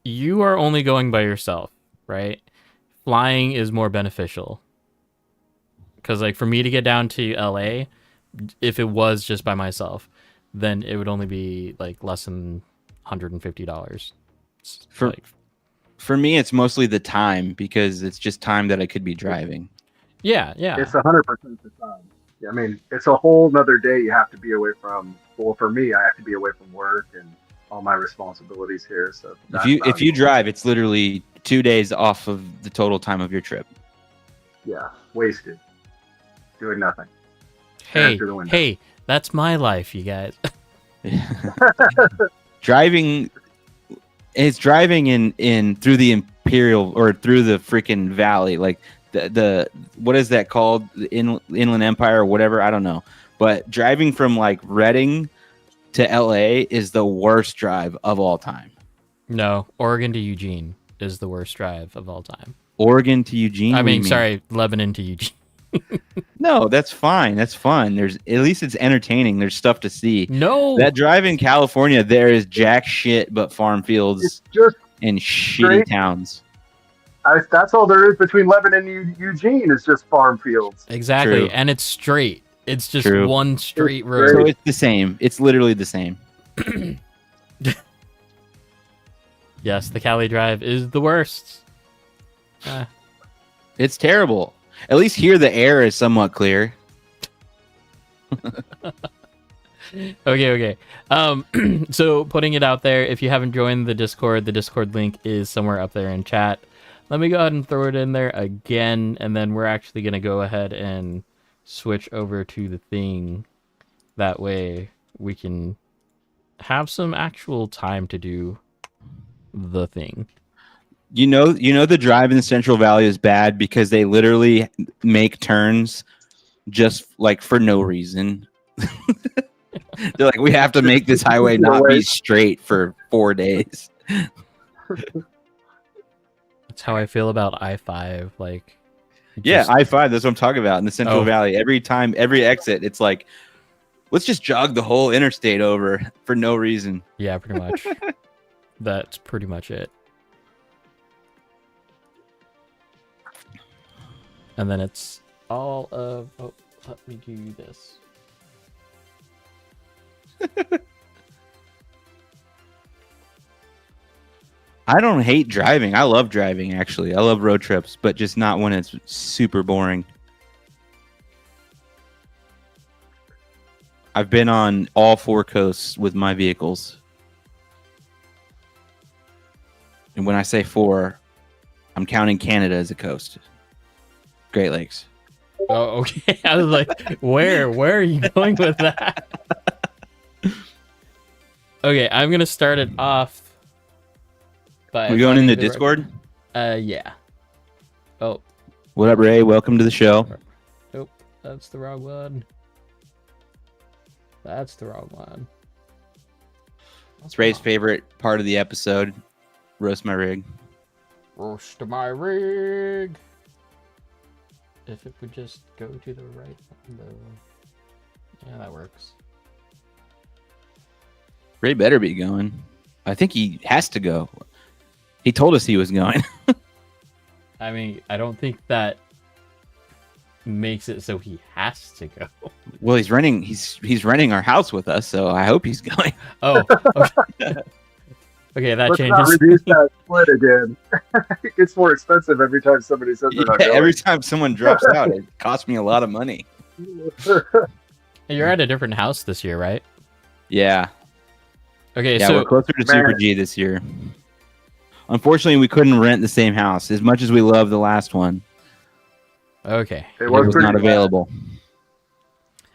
you are only going by yourself, right? Flying is more beneficial. Cuz like for me to get down to LA, if it was just by myself, then it would only be like less than $150. For me, it's mostly the time because it's just time that I could be driving. Yeah. It's 100% the time. I mean, it's a whole nother day you have to be away from. Well, for me, I have to be away from work and all my responsibilities here. So If you drive, it's literally 2 days off of the total time of your trip. yeah, wasted, doing nothing. Staring through the window. Hey, that's my life, you guys. Driving, it's driving in through the Imperial or through the freaking valley, like the what is that called, the Inland Empire or whatever, I don't know, but driving from like Reading to LA is the worst drive of all time. No, Oregon to Eugene is the worst drive of all time. Oregon to Eugene? I What do you mean, sorry, Lebanon to Eugene. No, that's fine. That's fun. There's at least it's entertaining. There's stuff to see. No. That drive in California, there is jack shit but farm fields It's just and shitty straight- towns. that's all there is between Lebanon and Eugene is just farm fields. Exactly, True. and it's straight. It's just True. one straight It's road. So it's the same. It's literally the same. Yes, the Cali drive is the worst. It's terrible. At least here the air is somewhat clear. Okay. So putting it out there, if you haven't joined the Discord link is somewhere up there in chat. Let me go ahead and throw it in there again, and then we're actually going to go ahead and switch over to the thing. That way we can have some actual time to do the thing. You know the drive in the Central Valley is bad because they literally make turns just like for no reason. They're like, we have to make this highway not be straight for 4 days. That's how I feel about I-5. Like, yeah, I-5. That's what I'm talking about in the Central Valley. Every time, every exit, it's like, let's just jog the whole interstate over for no reason. Yeah, pretty much. That's pretty much it. And then it's all of... Oh, let me do this. I don't hate driving. I love driving, actually. I love road trips, but just not when it's super boring. I've been on all 4 coasts with my vehicles. And when I say 4, I'm counting Canada as a coast. Great Lakes. Oh, okay. I was like, where are you going with that? Okay, I'm going to start it off. We're going into Discord? Yeah. Oh. What up, Ray? Welcome to the show. Nope, that's the wrong one. That's the wrong one. It's Ray's favorite part of the episode. Roast my rig. Roast my rig. If it would just go to the right one, though. Yeah, that works. Ray better be going. I think he has to go. He told us he was going. I mean, I don't think that makes it so he has to go. Well, he's renting our house with us, so I hope he's going. Oh, okay. Okay, that Let's changes. not reduce that split again. It gets more expensive every time somebody says they're not going. Every time someone drops out, it costs me a lot of money. You're at a different house this year, right? Yeah. Okay, Yeah, so we're closer to Super G this year. Unfortunately, we couldn't rent the same house as much as we love the last one. Okay, it was not available.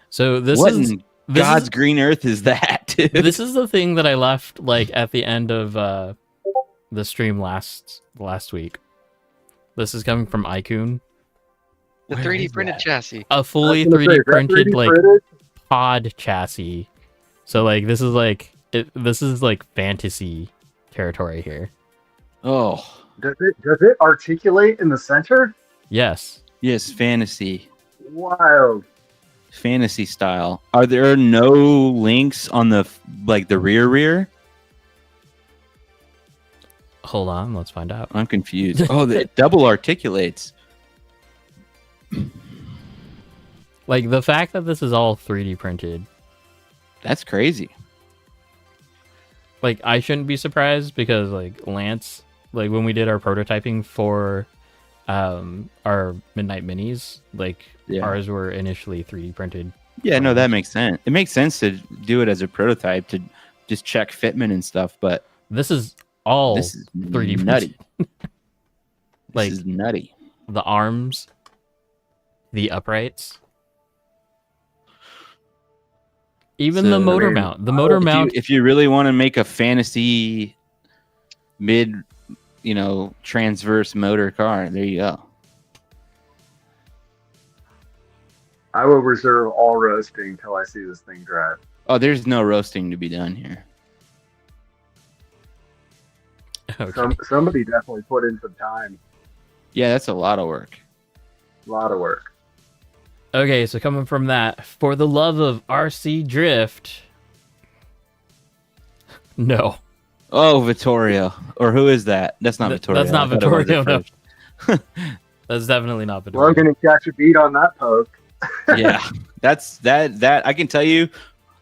So this what is in God's green earth is that? Dude? This is the thing that I left like at the end of the stream last week. This is coming from Icon. The 3D printed chassis. A fully 3D printed like pod chassis. So like this is like fantasy territory here. Oh. Does it articulate in the center? Yes. Yes, fantasy. Wild. Fantasy style. Are there no links on the rear? Hold on, let's find out. I'm confused. Oh, it double articulates. Like the fact that this is all 3D printed. That's crazy. Like I shouldn't be surprised because like Lance, like when we did our prototyping for our Midnight Minis, like ours were initially 3D printed. Yeah, no, that makes sense. It makes sense to do it as a prototype to just check fitment and stuff, but this is all 3D nutty. Like this is nutty. The arms, the uprights, even the motor mount. The motor mount. If you really want to make a fantasy mid, transverse motor car, there you go. I will reserve all roasting until I see this thing drive. Oh, there's no roasting to be done here. Okay. Somebody definitely put in some time. Yeah, that's a lot of work. A lot of work. Okay, so coming from that, for the love of RC Drift. No. Oh, Vittorio. Or who is that? That's not Vittorio. That's not Vittorio. No. That's definitely not Vittorio. Logan and catch a beat on that poke. Yeah, that's that. I can tell you,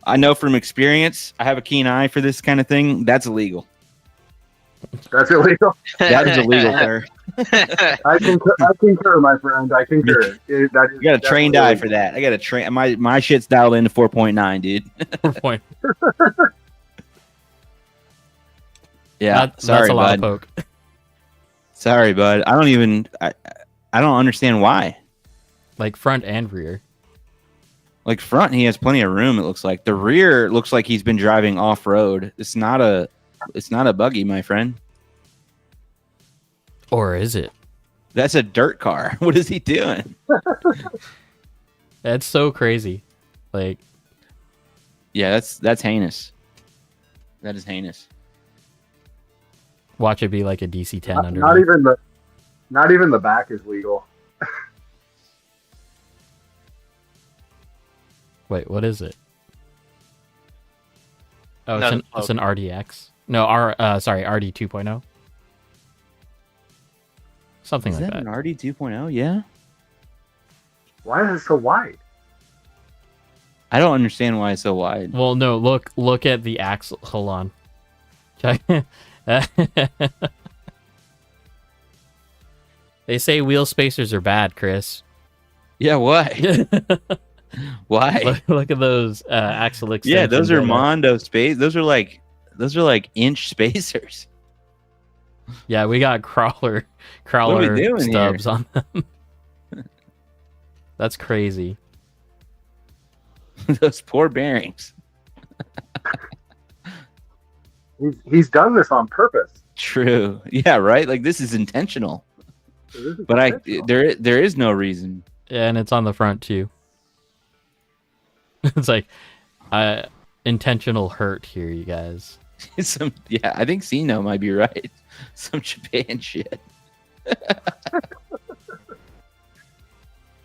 I know from experience. I have a keen eye for this kind of thing. That's illegal. That's illegal. That is illegal, sir. I concur, my friend. I concur. You got a trained eye for that. I got a train. My shit's dialed into 4.9, dude. 4 point. Yeah, sorry, that's a lot bud. of poke. Sorry, bud. I don't understand why. Like front and rear. Like front, he has plenty of room. It looks like the rear looks like he's been driving off road. It's not a buggy, my friend. Or is it? That's a dirt car. What is he doing? That's so crazy. Like, Yeah, that's heinous. That is heinous. watch it be like a DC-10 underneath. Not even the back is legal. Wait, what is it? Oh, No, it's an RDX. No, RD 2.0. Something Is like that that. an RD 2.0? Yeah. Why is it so wide? I don't understand why it's so wide. Well, no, look at the axle. Hold on. Check. They say wheel spacers are bad, Chris. Yeah, why? Why? Look at those axle extensions. Yeah, those are on it. Mondo space. Those are like inch spacers. Yeah, we got crawler we doing stubs on them. That's crazy. Those poor bearings. He's done this on purpose. True. Yeah, right? Like this is intentional. This is But intentional. there is no reason. Yeah, and it's on the front too. It's like intentional hurt here, you guys. I think Sino might be right. Some Japan shit.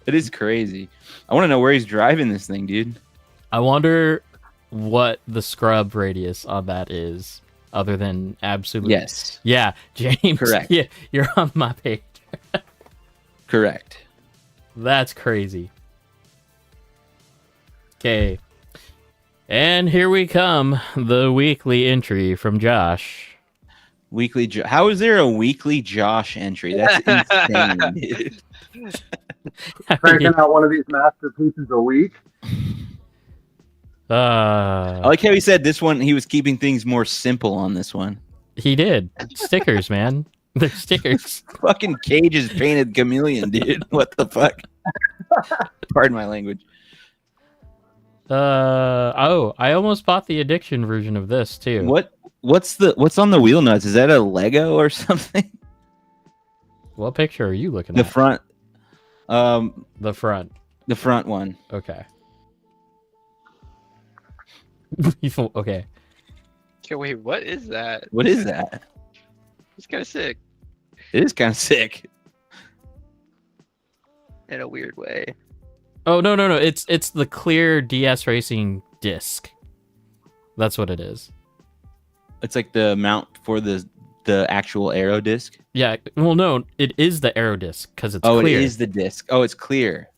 It is crazy. I want to know where he's driving this thing, dude. I wonder what the scrub radius on that is, other than absolute. Yes. Yeah, James. Correct. Yeah, you're on my page. Correct. That's crazy. Okay. And here we come, the weekly entry from Josh. How is there a weekly Josh entry? That's insane, dude. Cranking out one of these masterpieces a week. I like how he said this one, he was keeping things more simple on this one. He did. Stickers, man. They're stickers. Fucking Cage is painted chameleon, dude. What the fuck? Pardon my language. I almost bought the addiction version of this too. What's on the wheel nuts? Is that a Lego or something? What picture are you looking The at? front. The front. The front one. Okay. Okay. Okay, wait, what is that? What is that? It's kind of sick It is kind of sick. in a weird way. Oh no. It's the clear DS Racing disc. That's what it is. It's like the mount for the actual aero disc. Yeah. Well, no, it is the aero disc because it's Oh, clear. it is the disc. Oh, it's clear.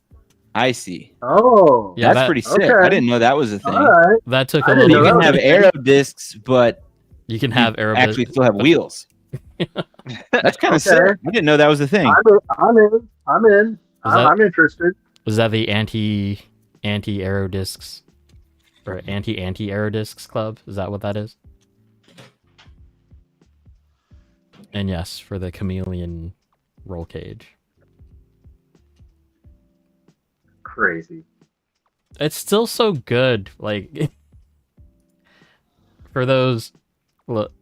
I see. Oh, Yeah, That's pretty sick. okay. I didn't know that was a thing. all right. That took I a didn't little. You know can that have was aero discs, but You can have aero. actually still have wheels. That's kind of Okay. sick. I didn't know that was a thing. I'm in. I'm interested. Was that the anti aero discs or anti aero discs club? Is that what that is? And yes, for the chameleon roll cage. Crazy. It's still so good. Like for those, look,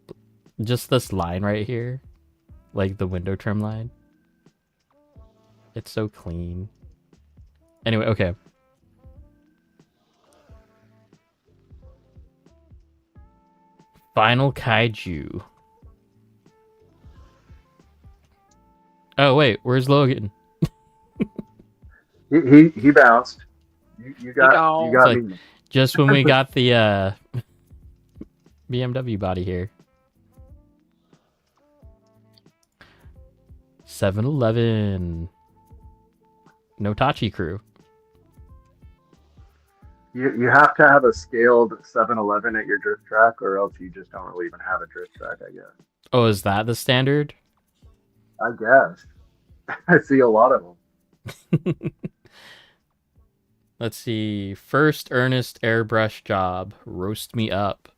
just this line right here, like the window trim line. It's so clean. Anyway, okay. Final Kaiju. Oh wait, where's Logan? He bounced. You got It's like- me. Just when we got the BMW body here. 7-Eleven. No Tachi crew. You have to have a scaled 7-Eleven at your drift track, or else you just don't really even have a drift track, I guess. Oh, is that the standard? I guess. I see a lot of them. Let's see. First earnest airbrush job. Roast me up.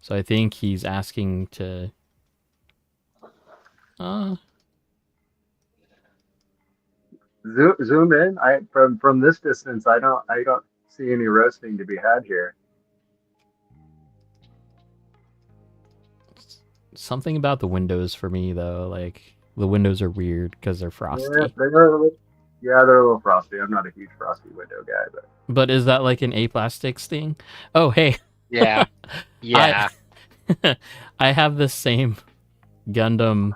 So I think he's asking to. Zoom in. From this distance, I don't see any roasting to be had here. Something about the windows for me though. Like the windows are weird because they're frosty. They're a little frosty. I'm not a huge frosty window guy, but But is that like an aplastics thing? Oh, hey. Yeah. Yeah. I have the same Gundam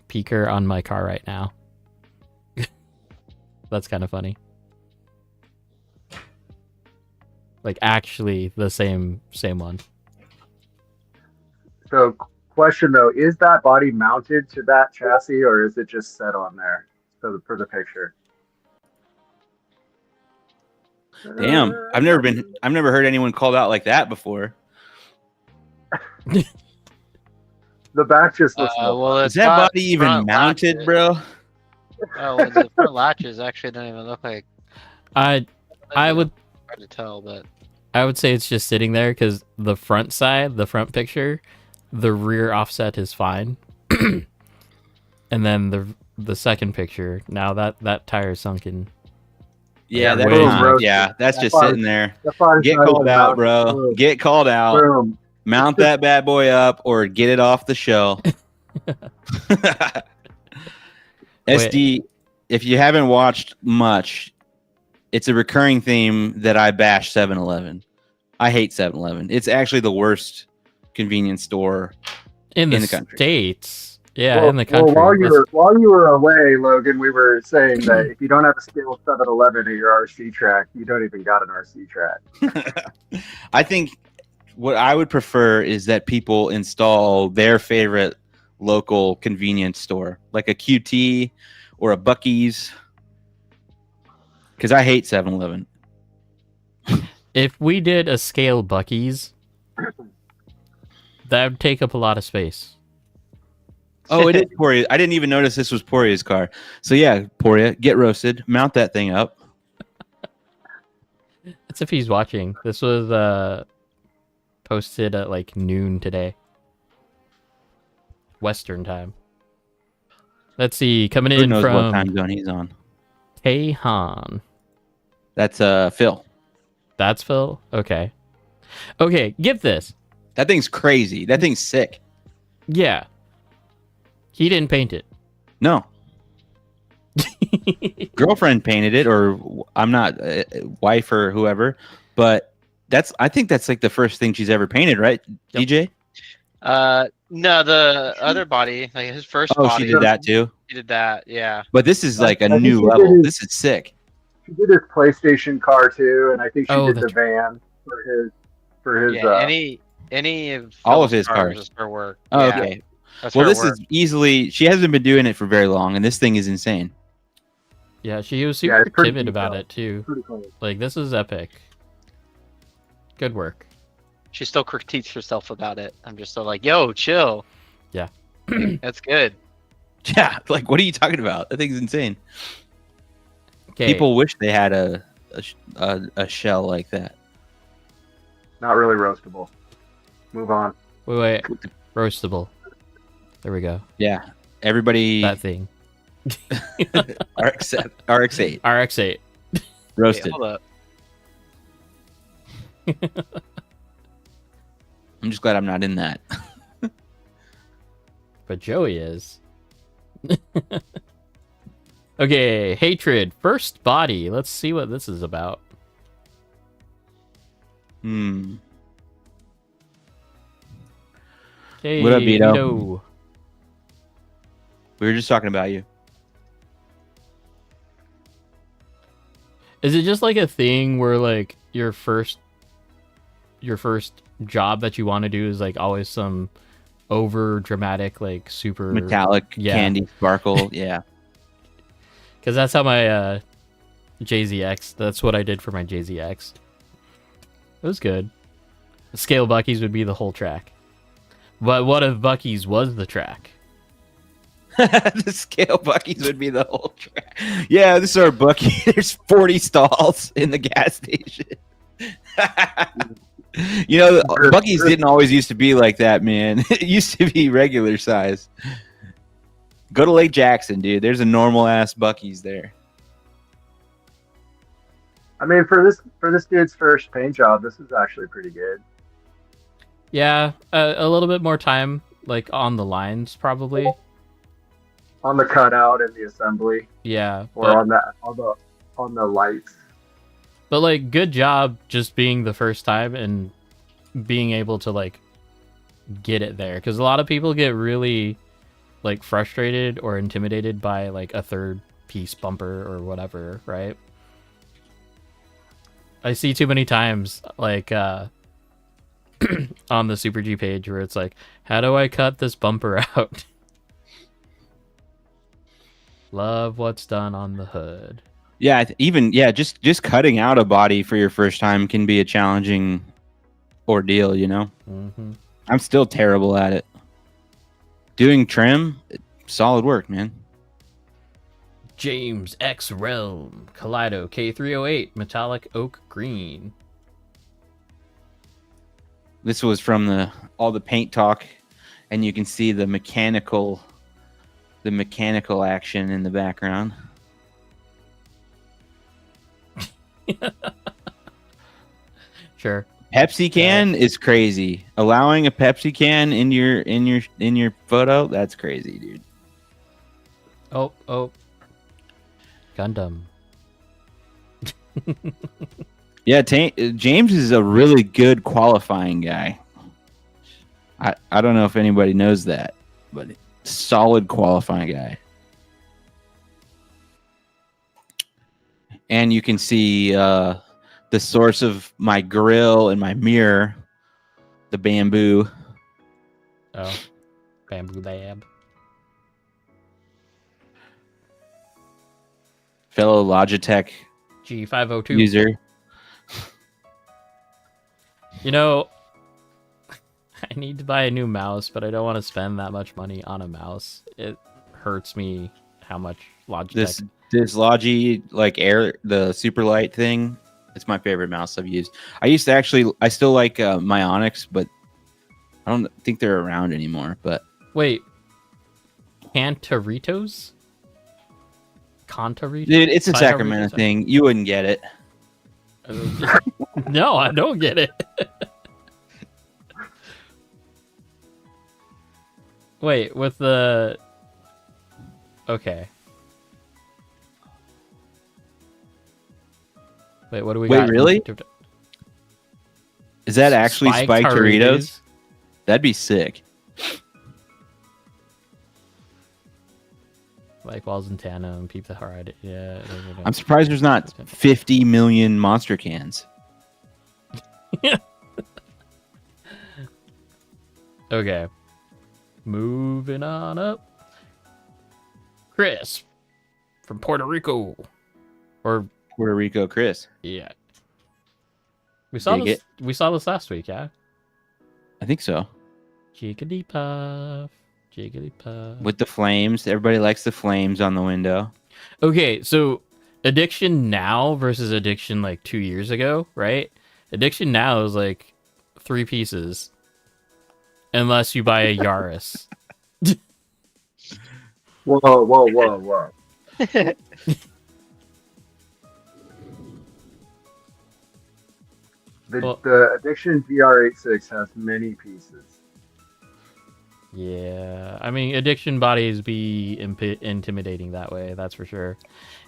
peaker on my car right now. That's kind of funny. Like actually the same one. so question though, is that body mounted to that chassis or is it just set on there for the picture? Damn, I've never heard anyone called out like that before. The back just looks Well, Is it's that got body even front mounted, latches. bro? Oh, well, the front latches actually don't even look like. I would Hard to tell, but say it's just sitting there because the front side, the front picture, the rear offset is fine. And then the second picture, now that tire is sunken. Yeah, Way that's That just body's- sitting there. That body's Get not called even out, mounted. bro. Boom. Get called out. Boom. Mount that bad boy up or get it off the shell. SD, if you haven't watched much, it's a recurring theme that I bash 7-Eleven. I hate 7-Eleven. It's actually the worst convenience store in the country. States. Yeah, Well, in the country. while you were away, Logan, we were saying that if you don't have a scale 7-Eleven at your RC track, you don't even got an RC track. I think what I would prefer is that people install their favorite local convenience store, like a QT or a Buc-ee's, because I hate 7-Eleven. If we did a scale Buc-ee's, that would take up a lot of space. Oh, it is Poria. I didn't even notice this was Poria's car. So yeah, Poria, get roasted. Mount that thing up. That's if he's watching. This was posted at like noon today. Western time. Let's see, coming Who in knows what from time zone he's on? Tehan. That's Phil. That's Phil? Okay. Okay, get this. That thing's crazy. That thing's sick. Yeah. He didn't paint it. No. Girlfriend painted it, or I'm not wife or whoever, but I think that's like the first thing she's ever painted, right? Yep. DJ? no, the other body, like his first Oh, body. she did that too. He did that, yeah. But this is like a I think new she level. did- This is sick. She did his PlayStation car too, and I think she Oh, did the that's van for his. Yeah, any of All of Phil's his cars. is her work. Oh, Yeah, okay. that's Well, her this work. is easily. She hasn't been doing it for very long, and this thing is insane. Yeah, she was Yeah, super it's pretty timid about detailed. it too. Pretty cool. Like, this is epic. Good work. She still critiques herself about it. I'm just so like, yo, chill. Yeah. That's good. Yeah, like what are you talking about? That thing's insane. Okay. People wish they had a shell like that. Not really roastable. Move on. Wait. Roastable. There we go. Yeah, everybody That thing. RX8 RX8. Wait, roasted. hold up. I'm just glad I'm not in that. But Joey is. Okay, hatred. First body. Let's see what this is about. Hmm. Okay, What up, Vito? Vito. We were just talking about you. Is it just like a thing where like your first job that you want to do is like always some over dramatic, like super Metallic, Yeah. candy, sparkle. Yeah. Because that's how my JZX. That's what I did for my JZX. It was good. Scale Bucky's would be the whole track. But what if Bucky's was the track? The scale Bucky's would be the whole track. Yeah, this is our Bucky. There's 40 stalls in the gas station. You know, Bucky's didn't always used to be like that, man. It used to be regular size. Go to Lake Jackson, dude. There's a normal ass Bucky's there. I mean, for this dude's first paint job, this is actually pretty good. Yeah, a little bit more time, like on the lines, probably. On the cutout and the assembly, Yeah, or on the lights. but like, good job just being the first time and being able to like get it there, because a lot of people get really like frustrated or intimidated by like a third piece bumper or whatever, right? I see too many times like on the Super G page where it's like, how do I cut this bumper out? Love what's done on the hood. Yeah, just cutting out a body for your first time can be a challenging ordeal, you know? Mm-hmm. I'm still terrible at it. Doing trim, solid work, man. James X Realm Kaleido K308 Metallic Oak Green. This was from all the paint talk, and you can see the mechanical action in the background. Sure. Pepsi can is crazy. Allowing a Pepsi can in your photo, that's crazy, dude. Oh. Gundam. Yeah, James is a really good qualifying guy. I don't know if anybody knows that, but solid qualifying guy. And you can see the source of my grill and my mirror, the bamboo. Oh. Bamboo Lab. Fellow Logitech G502 user. You know, I need to buy a new mouse, but I don't want to spend that much money on a mouse. It hurts me how much Logitech. This Logi the super light thing. It's my favorite mouse I've used. I still like my Onyx, but I don't think they're around anymore. But wait, Cantaritos? Dude, it's a Sacramento thing. You wouldn't get it. No, I don't get it. Wait, with the... Okay. Wait, what do we got? Wait, really? Is that actually spiked Doritos? That'd be sick. Like Walls and Tandem, Peep the Heart. Yeah. I'm surprised there's not 50 million monster cans. Okay. Moving on up. Chris from Puerto Rico. Or Puerto Rico Chris. yeah. We saw this last week, yeah? I think so. Jiggly puff. Jiggly puff. With the flames. Everybody likes the flames on the window. Okay, so Addiction now versus Addiction like 2 years ago, right? Addiction now is like 3 pieces. Unless you buy a Yaris. Whoa. The Addiction GR86 has many pieces. Yeah, I mean, Addiction bodies be intimidating that way, that's for sure.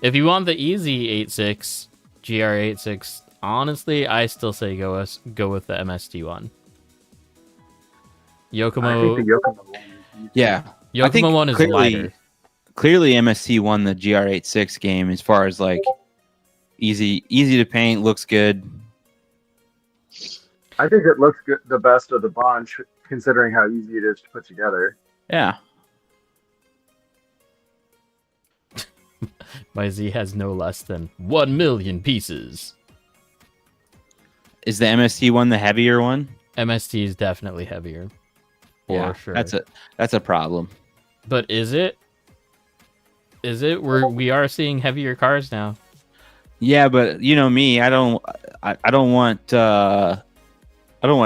If you want the easy 86, GR86, honestly, I still say go with the MST one. Yokomo. I think the Yokomo one. Yeah. Yokomo one is lighter. Clearly, MST won the GR86 game as far as like easy to paint, looks good. I think it looks good, the best of the bunch, considering how easy it is to put together. Yeah. My Z has no less than 1 million pieces. Is the MST one the heavier one? MST is definitely heavier. For sure. That's a problem. But is it? We are seeing heavier cars now. Yeah, but you know me, I don't want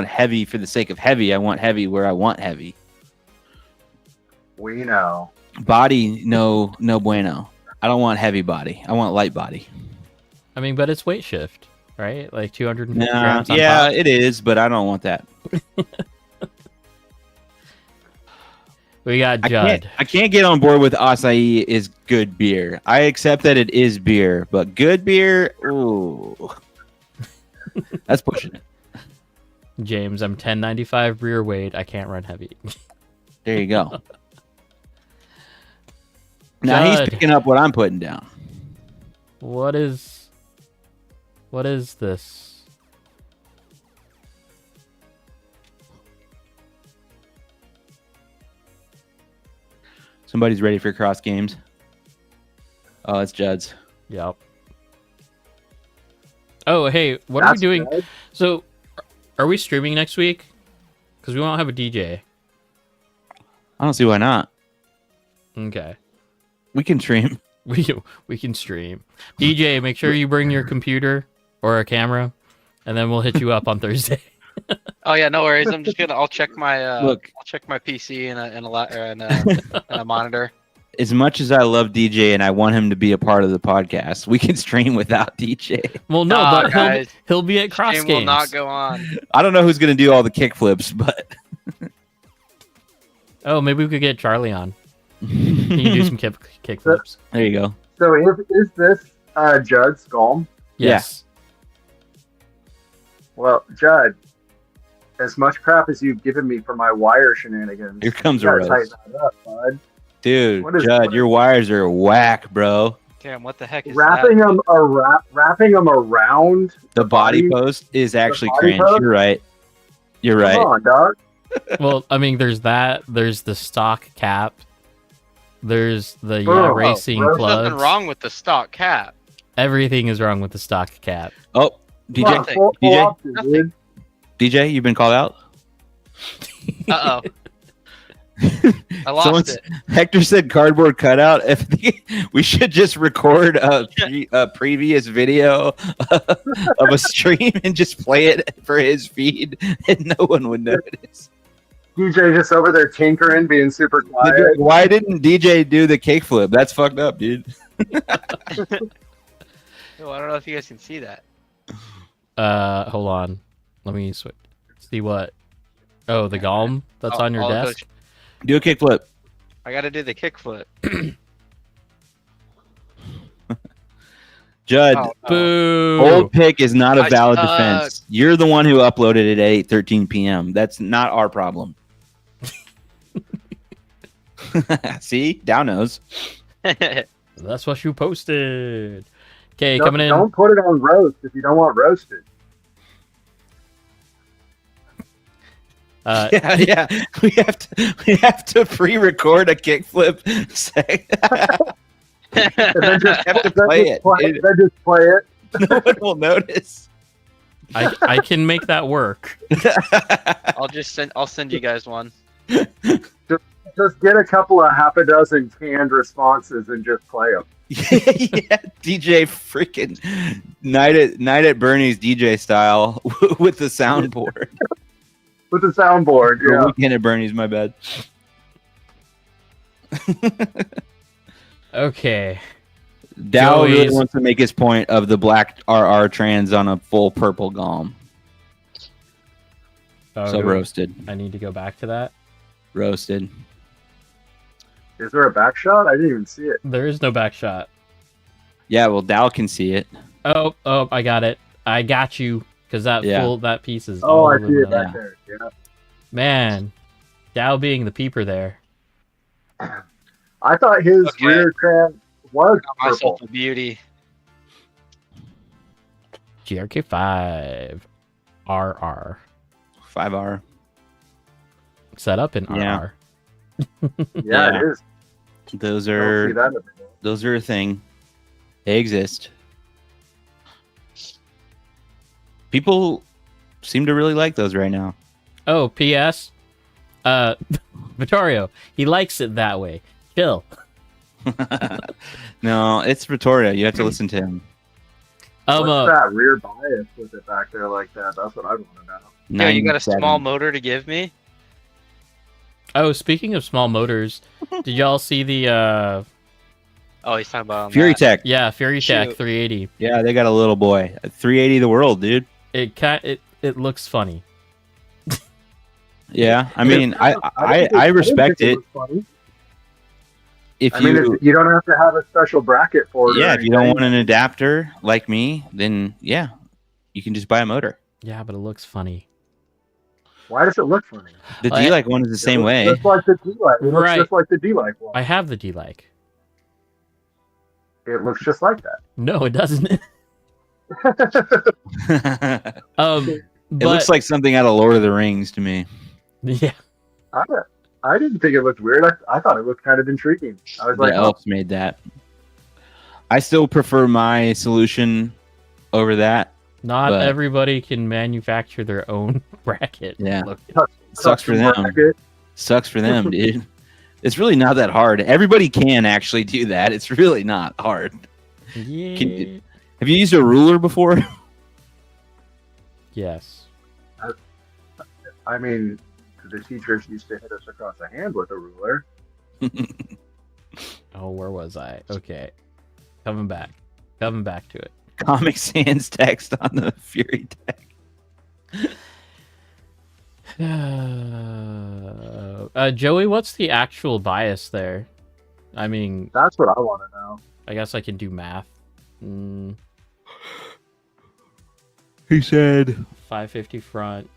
heavy for the sake of heavy. I want heavy where I want heavy. We know. Body, no bueno. I don't want heavy body. I want light body. I mean, but it's weight shift, right? Like 250 Nah, grams on yeah, top. it is, but I don't want that. We got Judd. I can't get on board with acai is good beer. I accept that it is beer, but good beer, ooh. That's pushing it. James, I'm 1095 rear weight. I can't run heavy. There you go. Now he's Judd. picking up what I'm putting down. What is this? Somebody's ready for cross games. Oh, it's Judd's. Yep. Oh, hey, what are we That's doing? good. So, are we streaming next week? Because we won't have a DJ. I don't see why not. Okay. We can stream. We can stream. DJ, make sure you bring your computer or a camera, and then we'll hit you up on Thursday. Oh yeah, no worries. I'll check my I'll Look. check my PC and a monitor. As much as I love DJ and I want him to be a part of the podcast, we can stream without DJ. Well, no, Nah, but guys. he'll be at cross Stream games. will not go on. I don't know who's going to do all the kick flips, but Oh, maybe we could get Charlie on. Can you do some kick flips? there you go. So is this Judd's Golem? Yes. Well, Judd, as much crap as you've given me for my wire shenanigans, Here comes you a gotta roast. tighten that up, bud. Dude, What is- Judd, your wires are whack, bro. Damn, what the heck is Wrapping that? them around The body post is actually body cringe. post? You're right. You're Come right. on, dog. Well, I mean, there's that. There's the stock cap. There's the Oh, racing bro. There's plugs. nothing wrong with the stock cap. Everything is wrong with the stock cap. Oh, Come on, DJ, full DJ, option, dude. DJ, you've been called out. Uh oh. I lost Someone's- it. Hector said cardboard cutout. If we should just record a previous video of a stream and just play it for his feed, and no one would notice. DJ just over there tinkering, being super They'd be quiet. like, why didn't DJ do the cake flip? That's fucked up, dude. Oh, I don't know if you guys can see that. Hold on. Let me see what. Oh, the golem that's on your I'll go desk. Do a kick flip. I got to do the kickflip. Judd, Oh, Boo! old pick is not a I valid suck. defense. You're the one who uploaded it at 8:13 p.m. That's not our problem. See? Down nose. That's what you posted. Okay, Don't, coming in. don't put it on roast if you don't want roasted. Yeah. We have to pre-record a kickflip. And then just, Have to then play just it, play, dude. then just play it. No one will notice. I can make that work. I'll send you guys one. Just get a couple of half a dozen canned responses and just play them. Yeah, DJ freaking night at Bernie's DJ style with the soundboard. With the soundboard, Or yeah. Weekend at Bernie's, my bad. Okay. Dow really Joey's- wants to make his point of the black RR trans on a full purple golem. Oh, So roasted. I need to go back to that. Roasted. Is there a back shot? I didn't even see it. There is no back shot. Yeah, well, Dow can see it. Oh, I got it. I got you. Because that piece is Oh, all I over see it the- back there. Yeah. Man. Dow being the peeper there. I thought his Okay. rear trans was Got purple. myself a beauty. GRK5 RR. 5R. Set up in Yeah. RR. Yeah, it is. Those I don't see are that every day. those are a thing. They exist. People seem to really like those right now. Oh, P.S. Vittorio, he likes it that way. Chill. No, it's Vittoria. You have to listen to him. What's that rear bias with it back there like that? That's what I want to know. Yeah, you got a 97. small motor to give me? Oh, speaking of small motors, did y'all see the Oh, he's talking about Fury that. Tech. yeah, Fury Tech Shoot. 380? Yeah, they got a little boy. 380 the world, dude. It looks funny. Yeah, I mean, I didn't respect think it. was funny. If I mean, you, you don't have to have a special bracket for it. yeah, or if you don't anything. want an adapter like me, then yeah, you can just buy a motor. Yeah, but it looks funny. Why does it look funny? The Well, D-Like one is the same It way. looks just like the D-Like. It looks Right. just like the D-Like one. I have the D-like. It looks just like No, it doesn't. It But, looks like something out of Lord of the Rings to me. yeah. that. I didn't think it looked weird. I thought it looked kind of intriguing. I was The like, oh, elves made that. I still prefer my solution over that. Not But- everybody can manufacture their own bracket. Yeah. Look, Sucks for custom them. bracket. Sucks for them, dude. It's really not that hard. Everybody can actually do that. It's really not hard. yeah. Have you used a ruler before? Yes. I mean, the teachers used to hit us across the hand with a ruler. Oh, where was I? Okay. Coming back to it. Comic Sans text on the Fury Tech. Joey, what's the actual bias there? I mean, That's what I want to know. I guess I can do math. Mm, He said 550 front,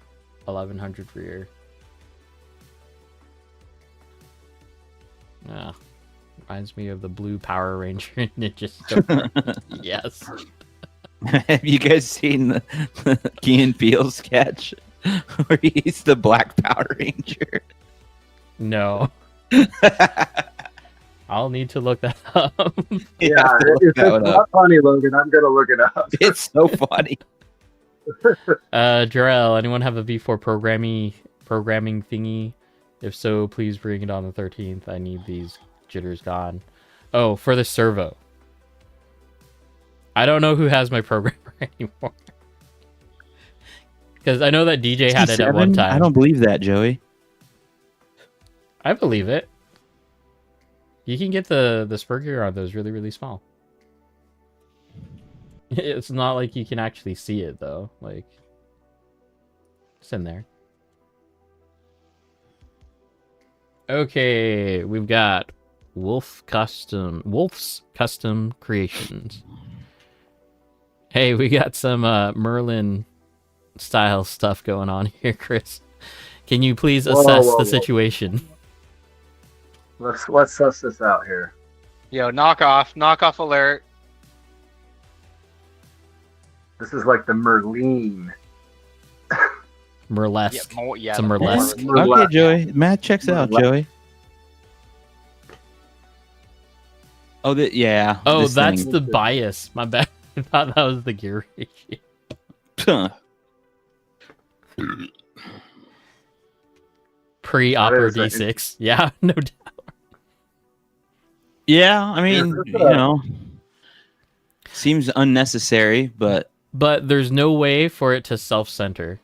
1100 rear. Ah, reminds me of the blue Power Ranger Ninja Storm. Yes. Have you guys seen the Key and Peele sketch where he's the Black Power Ranger? No. I'll need to look that up. You Yeah, have to look if that it's one up. not funny, Logan, I'm gonna look it up. It's so funny. Jarrell, anyone have a V4 programming thingy? If so, please bring it on the 13th. I need these jitters gone. Oh, for the servo. I don't know who has my programmer anymore. Because I know that DJ had it at one 67? time. I don't believe that, Joey. I believe it. You can get the spur gear on those really, really small. It's not like you can actually see it though. Like, it's in there. Okay, we've got Wolf's Custom Creations. Hey, we got some Merlin style stuff going on here, Chris. Can you please assess the situation? Let's suss this out here. Yo, knockoff alert. This is like the Merlin. Merlesque. Yeah, It's a Merlesque. Okay, Joey. Matt checks out, Joey. Oh, yeah. Oh, this that's thing. the bias. My bad. I thought that was the gear ratio. Huh. Pre-opera That is D6. Yeah, no doubt. Yeah, I mean, Yeah, you know, seems unnecessary, but But there's no way for it to self-center.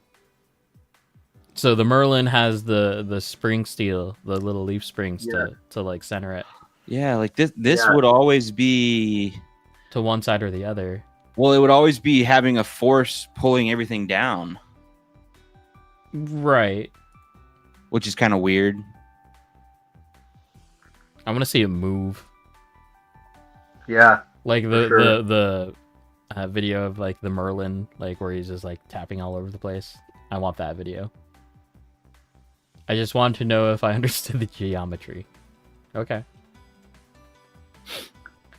So the Merlin has the spring steel, the little leaf springs to like center it yeah, like this Yeah. would always be, to one side or the other. well, it would always be having a force pulling everything down, Right. which is kind of weird. I want to see it move. Yeah, Like For sure. the video of like the Merlin, like where he's just like tapping all over the place. I want that video. I just wanted to know if I understood the geometry. Okay.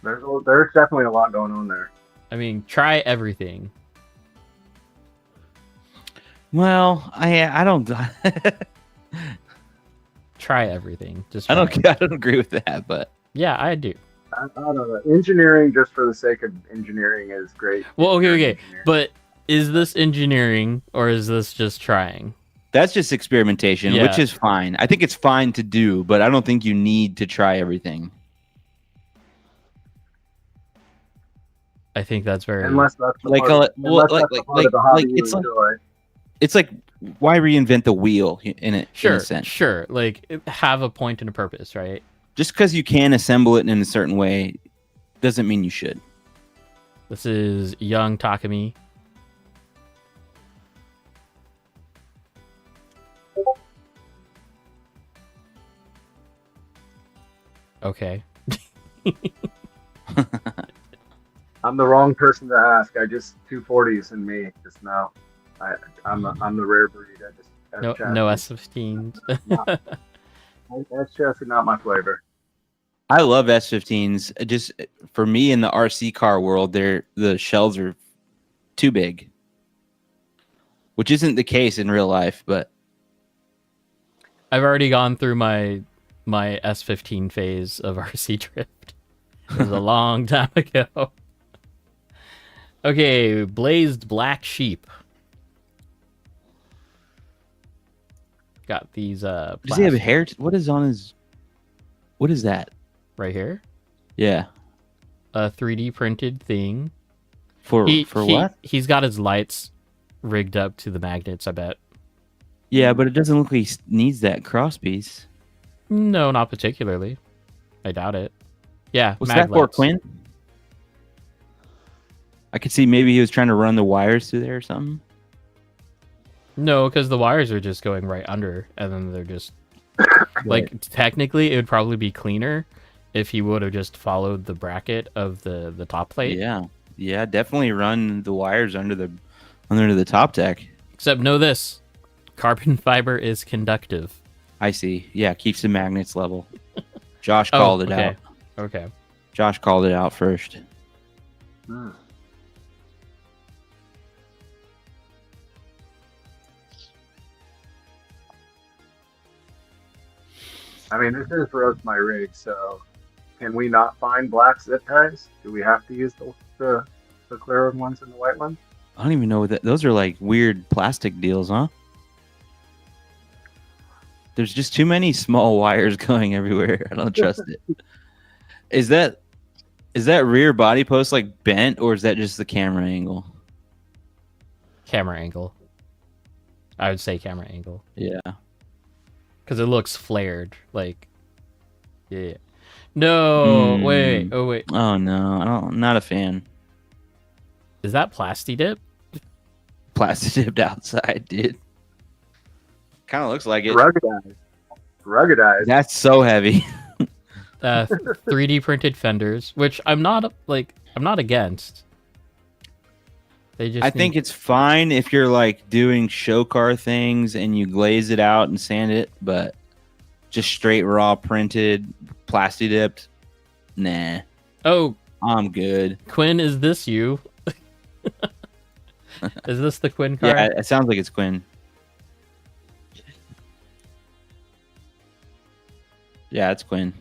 there's definitely a lot going on there. I mean, try everything. Well, I don't Try everything. Just I try don't it. I don't agree with that, but Yeah, I do. I don't know. Engineering, just for the sake of engineering, is great. Well, okay. Engineering. But is this engineering or is this just trying? That's just experimentation, Yeah. which is fine. I think it's fine to do, but I don't think you need to try everything. I think that's very Unless that's the Like, part, well, unless that's the part of the hobby you it's enjoy. it's like, why reinvent the wheel in a sure, sense? sure. Like have a point and a purpose, right? Just because you can assemble it in a certain way doesn't mean you should. This is young Takumi. Okay. I'm the wrong person to ask. I just 240s in me just now. I'm the rare breed. I just No S15s. That's just not my flavor. I love S15s. Just for me in the RC car world, the shells are too big, which isn't the case in real life. But I've already gone through my S15 phase of RC drift. It was a long time ago. Okay, blazed black sheep. Got these does he have hair? What is on his? What is that? right here. Yeah. A 3D printed thing. For what? He's got his lights rigged up to the magnets, I bet. Yeah, but it doesn't look like he needs that crosspiece. No, not particularly. I doubt it. Yeah, What's mag that for, lights. Quinn? I could see maybe he was trying to run the wires through there or something. No, because the wires are just going right under, and then they're just like technically it would probably be cleaner if he would have just followed the bracket of the top plate. Yeah, definitely run the wires under the top deck. Except know this, carbon fiber is conductive. I see. Yeah, keeps the magnets level. Josh called it out. Okay. Josh called it out first. I mean, this is roast my rig, so can we not find black zip ties? Do we have to use the clear ones and the white ones? I don't even know what that. Those are like weird plastic deals, huh? There's just too many small wires going everywhere. I don't trust it. Is that rear body post like bent, or is that just the camera angle? Camera angle. I would say camera angle. Yeah. Because it looks flared. Like, yeah. No, wait. Oh, wait. Oh no, I'm not a fan. Is that Plasti Dip? Plastic dipped outside, dude. Kind of looks like it. Ruggedized. That's so heavy. 3D printed fenders, which I'm not against. They just I think it's fine if you're like doing show car things and you glaze it out and sand it, but just straight raw printed, plasti dipped, nah. Oh, I'm good. Quinn, is this you? Is this the Quinn car? Yeah, it sounds like it's Quinn. Yeah, it's Quinn.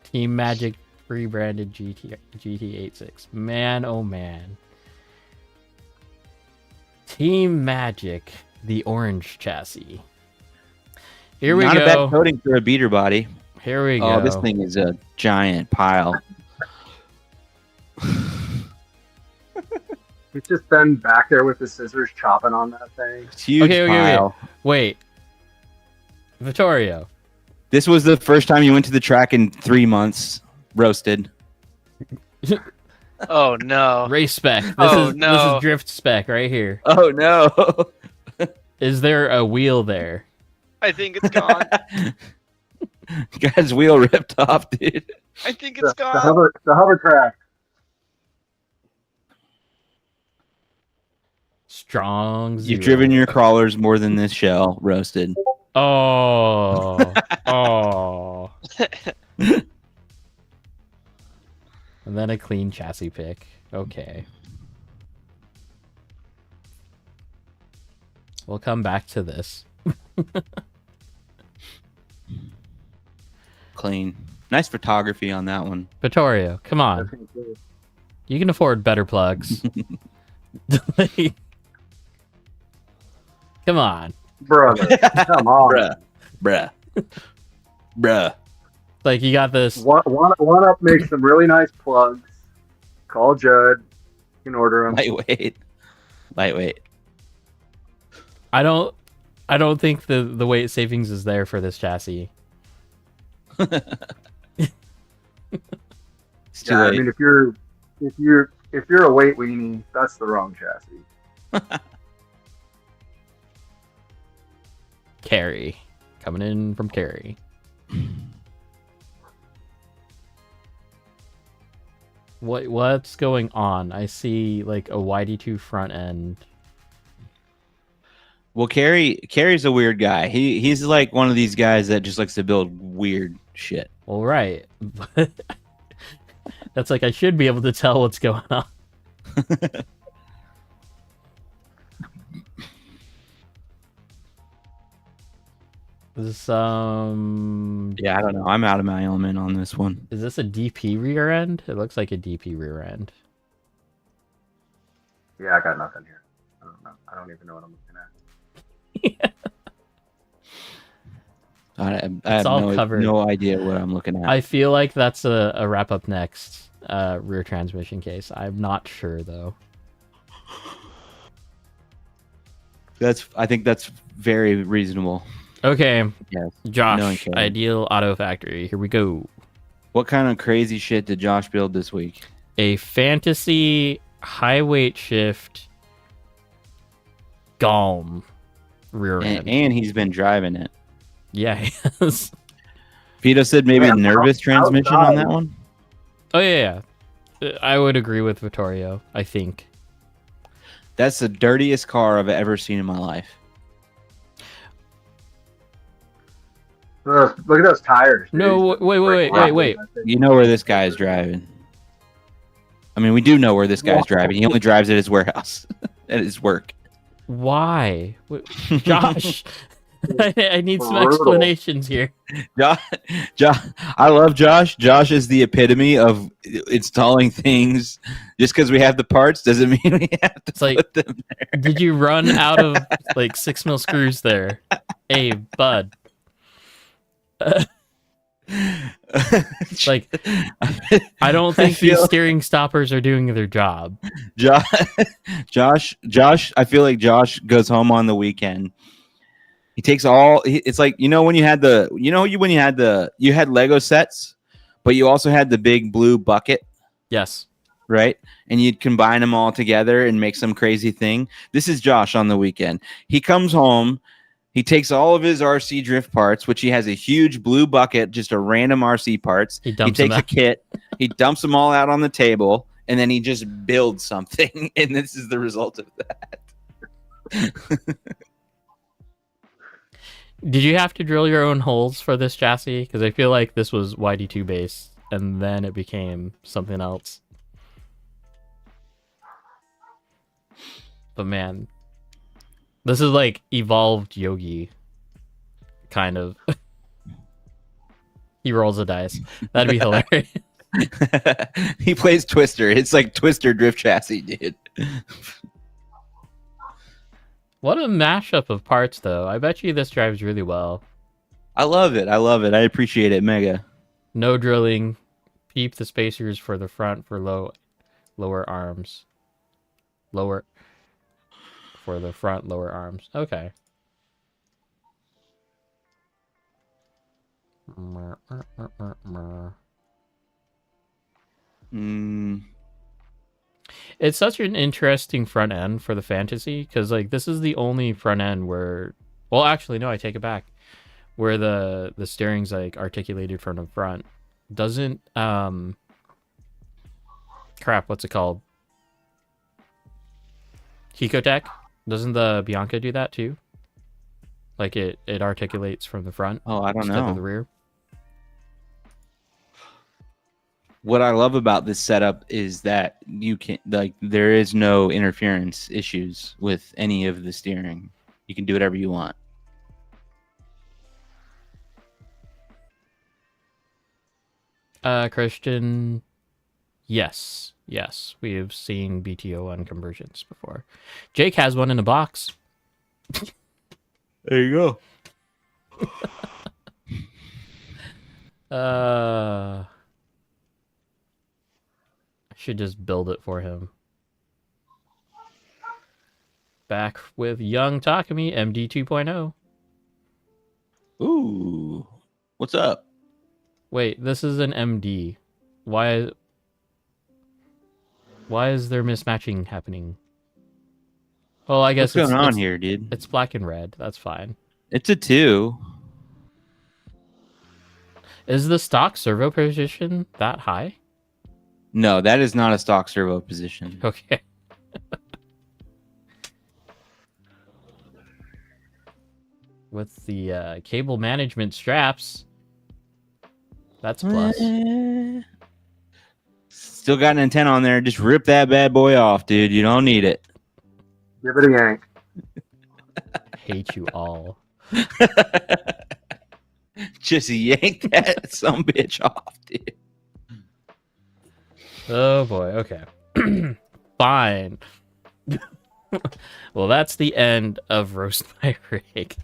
Team Magic rebranded GT86. Man, oh man. Team Magic, the orange chassis. Here we Not go. a bad coating for a beater body. Here we go. Oh, this thing is a giant pile. He's just been back there with the scissors chopping on that thing. It's huge Okay. pile. Wait. Vittorio. This was the first time you went to the track in 3 months. Roasted. Oh no. Race spec. This Oh, is no. drift spec right here. Oh no. Is there a wheel there? I think it's gone. Guy's wheel ripped off, dude. I think it's The gone. hovercraft. Strong zero. You've driven your crawlers more than this shell. Roasted. Oh. Oh. And then a clean chassis pick. Okay. We'll come back to this. Clean. Nice photography on that one. Vittorio, come on. You can afford better plugs. Come on. Brother, come on. Bruh. Like you got this. One Up makes some really nice plugs. Call Judd. You can order them. Lightweight. I don't think the weight savings is there for this chassis. It's too Yeah, I late. mean, if you're a weight weenie, that's the wrong chassis. Carry coming in from Carry. What's going on? I see like a YD2 front end. Well, Carrie's a weird guy. He's like one of these guys that just likes to build weird shit. Well, right. But that's like I should be able to tell what's going on. This Yeah, I don't know. I'm out of my element on this one. is this a DP rear end? It looks like a DP rear end. Yeah, I got nothing here. I don't know. I don't even know what I'm looking at. I have all covered. no idea what I'm looking at. I feel like that's a wrap up next rear transmission case. I'm not sure though. I think that's very reasonable. Okay, Yes. No one Josh, cares. Ideal Auto Factory. Here we go. What kind of crazy shit did Josh build this week? A fantasy high weight shift Galm rear end. And he's been driving it. Yeah, he has. Vito said maybe Yeah, a nervous transmission on that one. Oh yeah. I would agree with Vittorio, I think. That's the dirtiest car I've ever seen in my life. Look at those tires. Dude. No, wait. You know where this guy is driving. I mean, we do know where this guy's driving. He only drives at his warehouse, at his work. Why? Josh, I need some Brutal. explanations here. Josh, I love Josh. Josh is the epitome of installing things. Just because we have the parts doesn't mean we have to It's like, put them there. did you run out of like 6 mil screws there? Hey, bud. Like, I don't think these steering stoppers are doing their job. Josh, I feel like Josh goes home on the weekend. He takes it's like, when you had you had Lego sets, but you also had the big blue bucket, Yes. right? And you'd combine them all together and make some crazy thing. This is Josh on the weekend. He comes home, he takes all of his RC drift parts, which he has a huge blue bucket, just a random RC parts. He He takes a kit, he dumps them all out on the table, and then he just builds something. And this is the result of that. Did you have to drill your own holes for this chassis? Because I feel like this was YD2 base, and then it became something else. But man, this is like evolved Yogi, kind of. He rolls the dice. That'd be hilarious. He plays Twister. It's like Twister drift chassis, dude. What a mashup of parts, though. I bet you this drives really well. I love it. I appreciate it mega. No drilling. Keep the spacers for the front for lower arms. For the front lower arms. Okay. It's such an interesting front end for the Fantasy, because like this is the only front end where, well, actually no, I take it back, where the steering's like articulated from the front. Doesn't crap, what's it called? Hecotec? Doesn't the Bianca do that too? Like it articulates from the front Oh, I don't instead of the know. rear. What I love about this setup is that you can there is no interference issues with any of the steering. You can do whatever you want. Christian, yes, we have seen BTO1 conversions before. Jake has one in a box. There you go. I should just build it for him. Back with young Takumi, MD 2.0. Ooh, what's up? Wait, this is an MD. Why is there mismatching happening? Well, I guess What's going on it's, here, dude? It's black and red. That's fine. It's a 2. Is the stock servo position that high? No, that is not a stock servo position. Okay. With the cable management straps, that's plus. Still got an antenna on there. Just rip that bad boy off, dude. You don't need it. Give it a yank. Hate you all. Just yank that some bitch off, dude. Oh boy. Okay. Fine. Well, that's the end of Roast My Rig.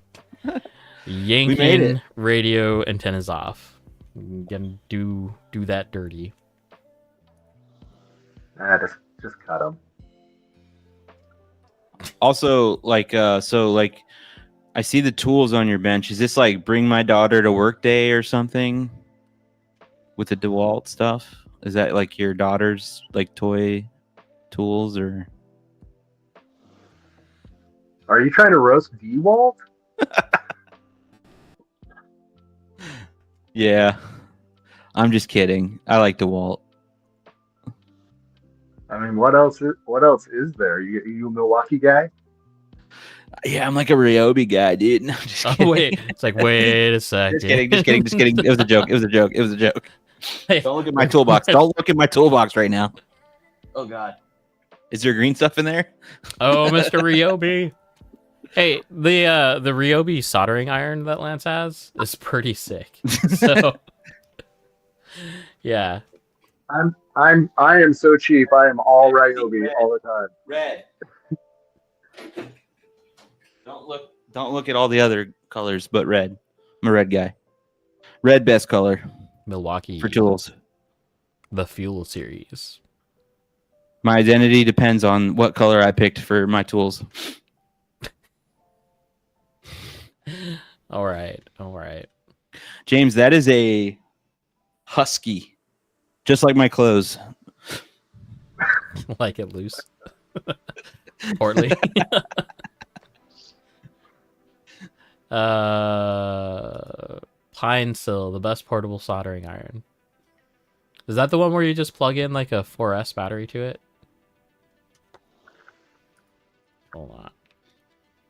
Yanking radio antennas off. Gonna do that dirty. Just cut them. Also, like, I see the tools on your bench. Is this like bring my daughter to work day or something with the DeWalt stuff? Is that like your daughter's like toy tools or? Are you trying to roast DeWalt? Yeah, I'm just kidding. I like DeWalt. I mean, what else is there? You a Milwaukee guy? Yeah, I'm like a Ryobi guy, dude. No, I'm just kidding. Oh wait, it's like wait a second. Just kidding. It was a joke. Hey, Don't look at my toolbox. Don't look at my toolbox right now. Oh God, is there green stuff in there? Oh, Mr. Ryobi. Hey, the Ryobi soldering iron that Lance has is pretty sick. So, yeah. I am so cheap. I am all Ryobi all the time. Red. Don't look at all the other colors, but red. I'm a red guy. Red best color Milwaukee for tools. The Fuel series. My identity depends on what color I picked for my tools. All right. James, that is a husky, just like my clothes. Like it loose. Portly. Pine Sill, the best portable soldering iron. Is that the one where you just plug in like a 4S battery to it? Hold on.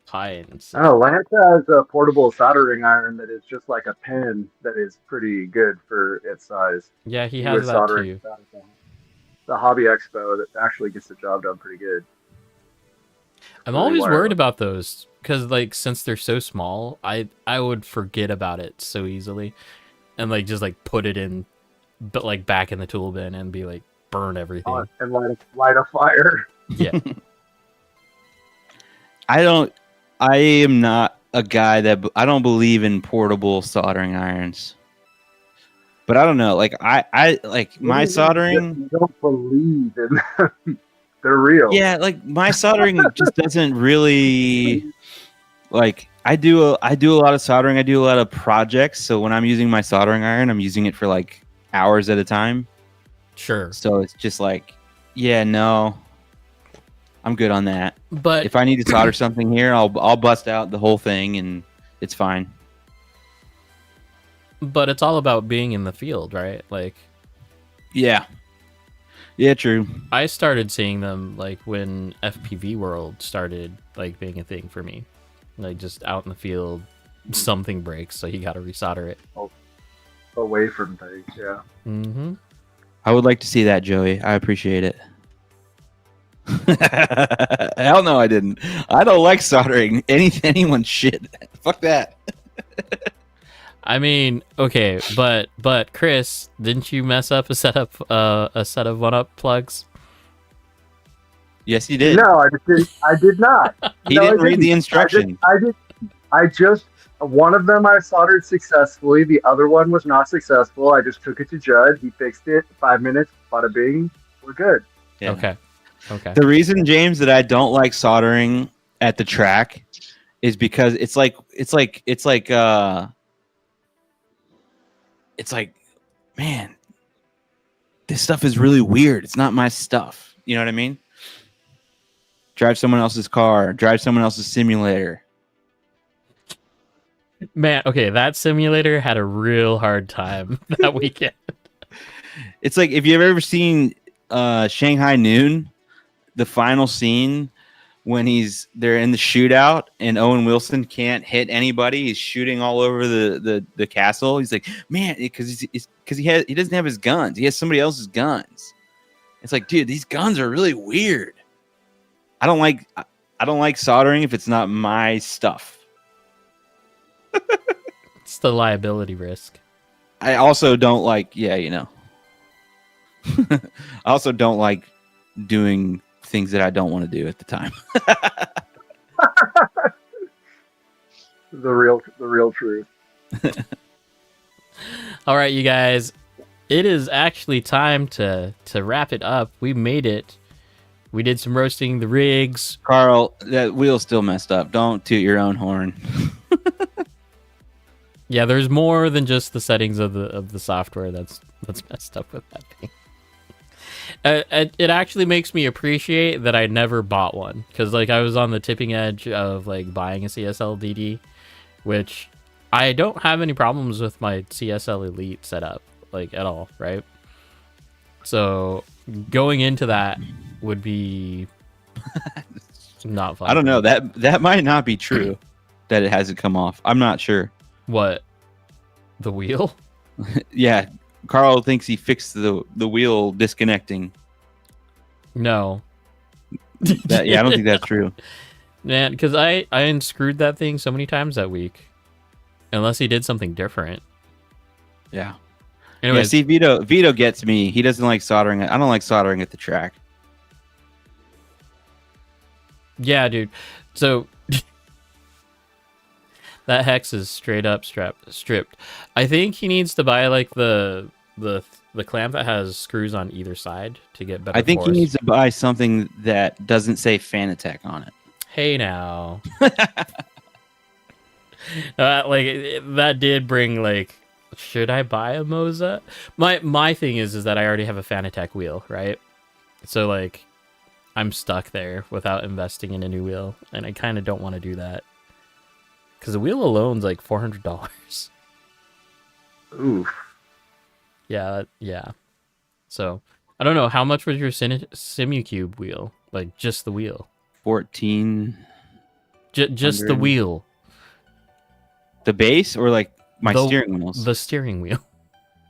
Pine Sill. Oh, Lance has a portable soldering iron that is just like a pen that is pretty good for its size. Yeah, he He has was that soldering too. the Hobby Expo that actually gets the job done pretty good. I'm really always wireless. worried about those because, like, since they're so small, I would forget about it so easily, and like just like put it in, but like back in the tool bin and be like burn everything. And light a fire. Yeah, I am not a guy that I don't believe in portable soldering irons. But I don't know. Like I like my soldering. You don't believe in them. They're real. Yeah, like my soldering just doesn't really like. I do a lot of soldering. I do a lot of projects. So when I'm using my soldering iron, I'm using it for like hours at a time. sure. So it's just like, yeah, no, I'm good on that. But If I need to solder something here, I'll bust out the whole thing and it's fine. it's all about being in the field, right? Like Yeah. Yeah, true. I started seeing them like when FPV World started like being a thing for me. Like just out in the field, something breaks, so you got to resolder it. Away from things. Yeah. Mm-hmm. I would like to see that, Joey. I appreciate it. Hell no, I didn't. I don't like soldering anyone's shit. Fuck that. I mean, okay, but Chris, didn't you mess up a set of 1-up plugs? Yes, you did. No, I did not. He No, didn't I read the instructions. I did. One of them I soldered successfully. The other one was not successful. I just took it to Judd. He fixed it. 5 minutes. Bada bing. We're good. Yeah. Okay. The reason, James, that I don't like soldering at the track is because it's like, man, this stuff is really weird. It's not my stuff. You know what I mean? Drive someone else's car, drive someone else's simulator. Man, okay, that simulator had a real hard time that weekend. It's like, if you've ever seen Shanghai Noon, the final scene when they're in the shootout and Owen Wilson can't hit anybody. He's shooting all over the castle. He's like, man, because he doesn't have his guns. He has somebody else's guns. It's like, dude, these guns are really weird. I don't like soldering if it's not my stuff. It's the liability risk. I also don't like, I also don't like doing things that I don't want to do at the time. The real truth. All right, you guys, it is actually time to wrap it up. We made it. We did some roasting the rigs. Carl, that wheel's still messed up. Don't toot your own horn. Yeah, there's more than just the settings of the software that's messed up with that thing. It actually makes me appreciate that I never bought one, because like I was on the tipping edge of like buying a CSL DD, which I don't have any problems with my CSL Elite setup like at all, right? So going into that would be not fun. I don't know, that might not be true. That it hasn't come off. I'm not sure. What? The wheel? Yeah, Carl thinks he fixed the wheel disconnecting. No. I don't think that's true. Man, because I unscrewed that thing so many times that week. Unless he did something different. Yeah. Anyways, Yeah, see, Vito gets me. He doesn't like soldering. I don't like soldering at the track. yeah, dude. So that hex is straight up stripped. I think he needs to buy like the clamp that has screws on either side to get better. I think force. he needs to buy something that doesn't say Fanatec on it. Hey now. That did bring like, should I buy a Moza? My thing is that I already have a Fanatec wheel, right? So like I'm stuck there without investing in a new wheel, and I kind of don't want to do that. Because the wheel alone's like $400. Oof. Yeah. So I don't know, how much was your Simucube wheel? Like just the wheel? 14. Just the wheel. The base or like my The- steering wheels? The steering wheel.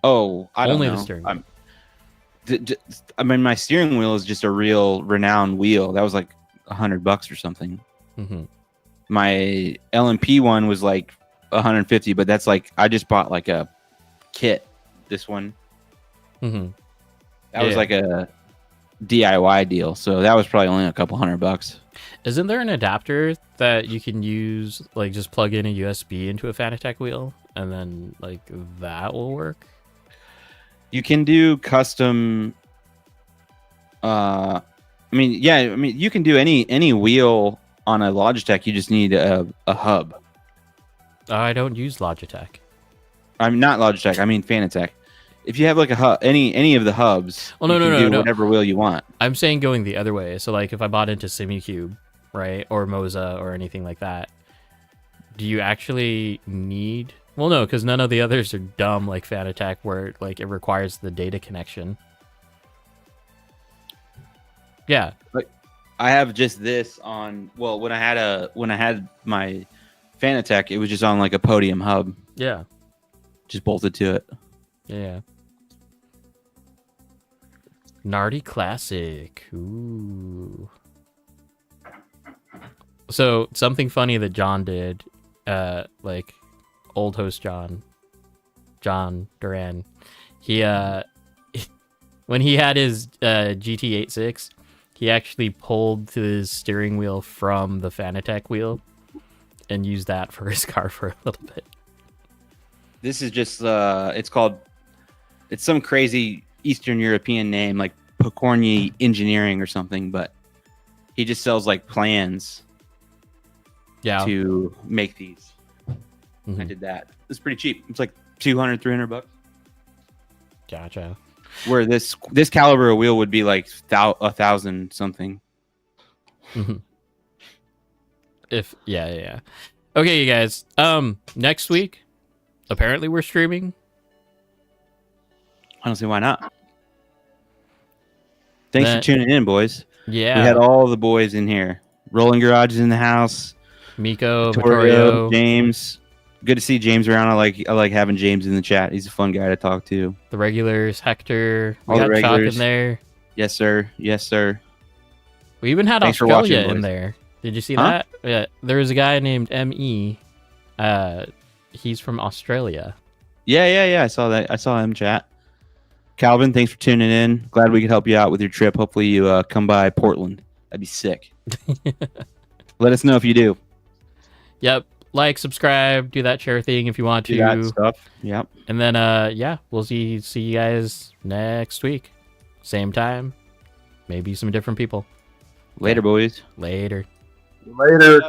Oh, I don't Only know. the steering wheel. I mean, my steering wheel is just a real renowned wheel. That was like $100 or something. Mm-hmm. My LMP one was like 150, but that's like I just bought like a kit. This one, Mm-hmm. that was Yeah. like a DIY deal, so that was probably only a couple $100. Isn't there an adapter that you can use, like just plug in a USB into a Fanatec wheel, and then like that will work? You can do custom. You can do any wheel on a Logitech. You just need a hub. I don't use Logitech. I'm not Logitech. I mean Fanatec. If you have like a hub, any of the hubs, Oh, no, you no, can no, do no. whatever wheel you want. I'm saying going the other way. So like if I bought into Simucube, right, or Moza or anything like that, do you actually need? Well, no, because none of the others are dumb like Fanatec, where like it requires the data connection. Yeah. I have just this on. Well, when I had my Fanatec, it was just on like a podium hub, Yeah. just bolted to it. Yeah. Nardy Classic. Ooh. So something funny that John did, like old host John Duran, he when he had his GT86, he actually pulled his steering wheel from the Fanatec wheel, and use that for his car for a little bit. This is just it's some crazy Eastern European name like Pokorny Engineering or something, but he just sells like plans to make these. I did that. It's pretty cheap. It's like $200, $300. Gotcha. Where this caliber of wheel would be like 1,000 something. Yeah. Okay, you guys. Next week, apparently we're streaming. I don't see why not. Thanks for tuning in, boys. Yeah. We had all the boys in here. Rolling Garage is in the house. Miko, Vittorio, Vittorio, James. Good to see James around. I like having James in the chat. He's a fun guy to talk to. the regulars, Hector. We All the got Chalk regulars. in there. Yes, sir. Yes, sir. We even had Thanks for Australia watching, in boys. there. Did you see Huh? that? Yeah, there was a guy named ME. He's from Australia. Yeah. I saw that. I saw him chat. Calvin, thanks for tuning in. Glad we could help you out with your trip. Hopefully you come by Portland. That'd be sick. Let us know if you do. Yep. Like, subscribe, do that share thing if you want Do that to. stuff. Yep. And then we'll see you guys next week. Same time. Maybe some different people. Later, boys. Later. Later.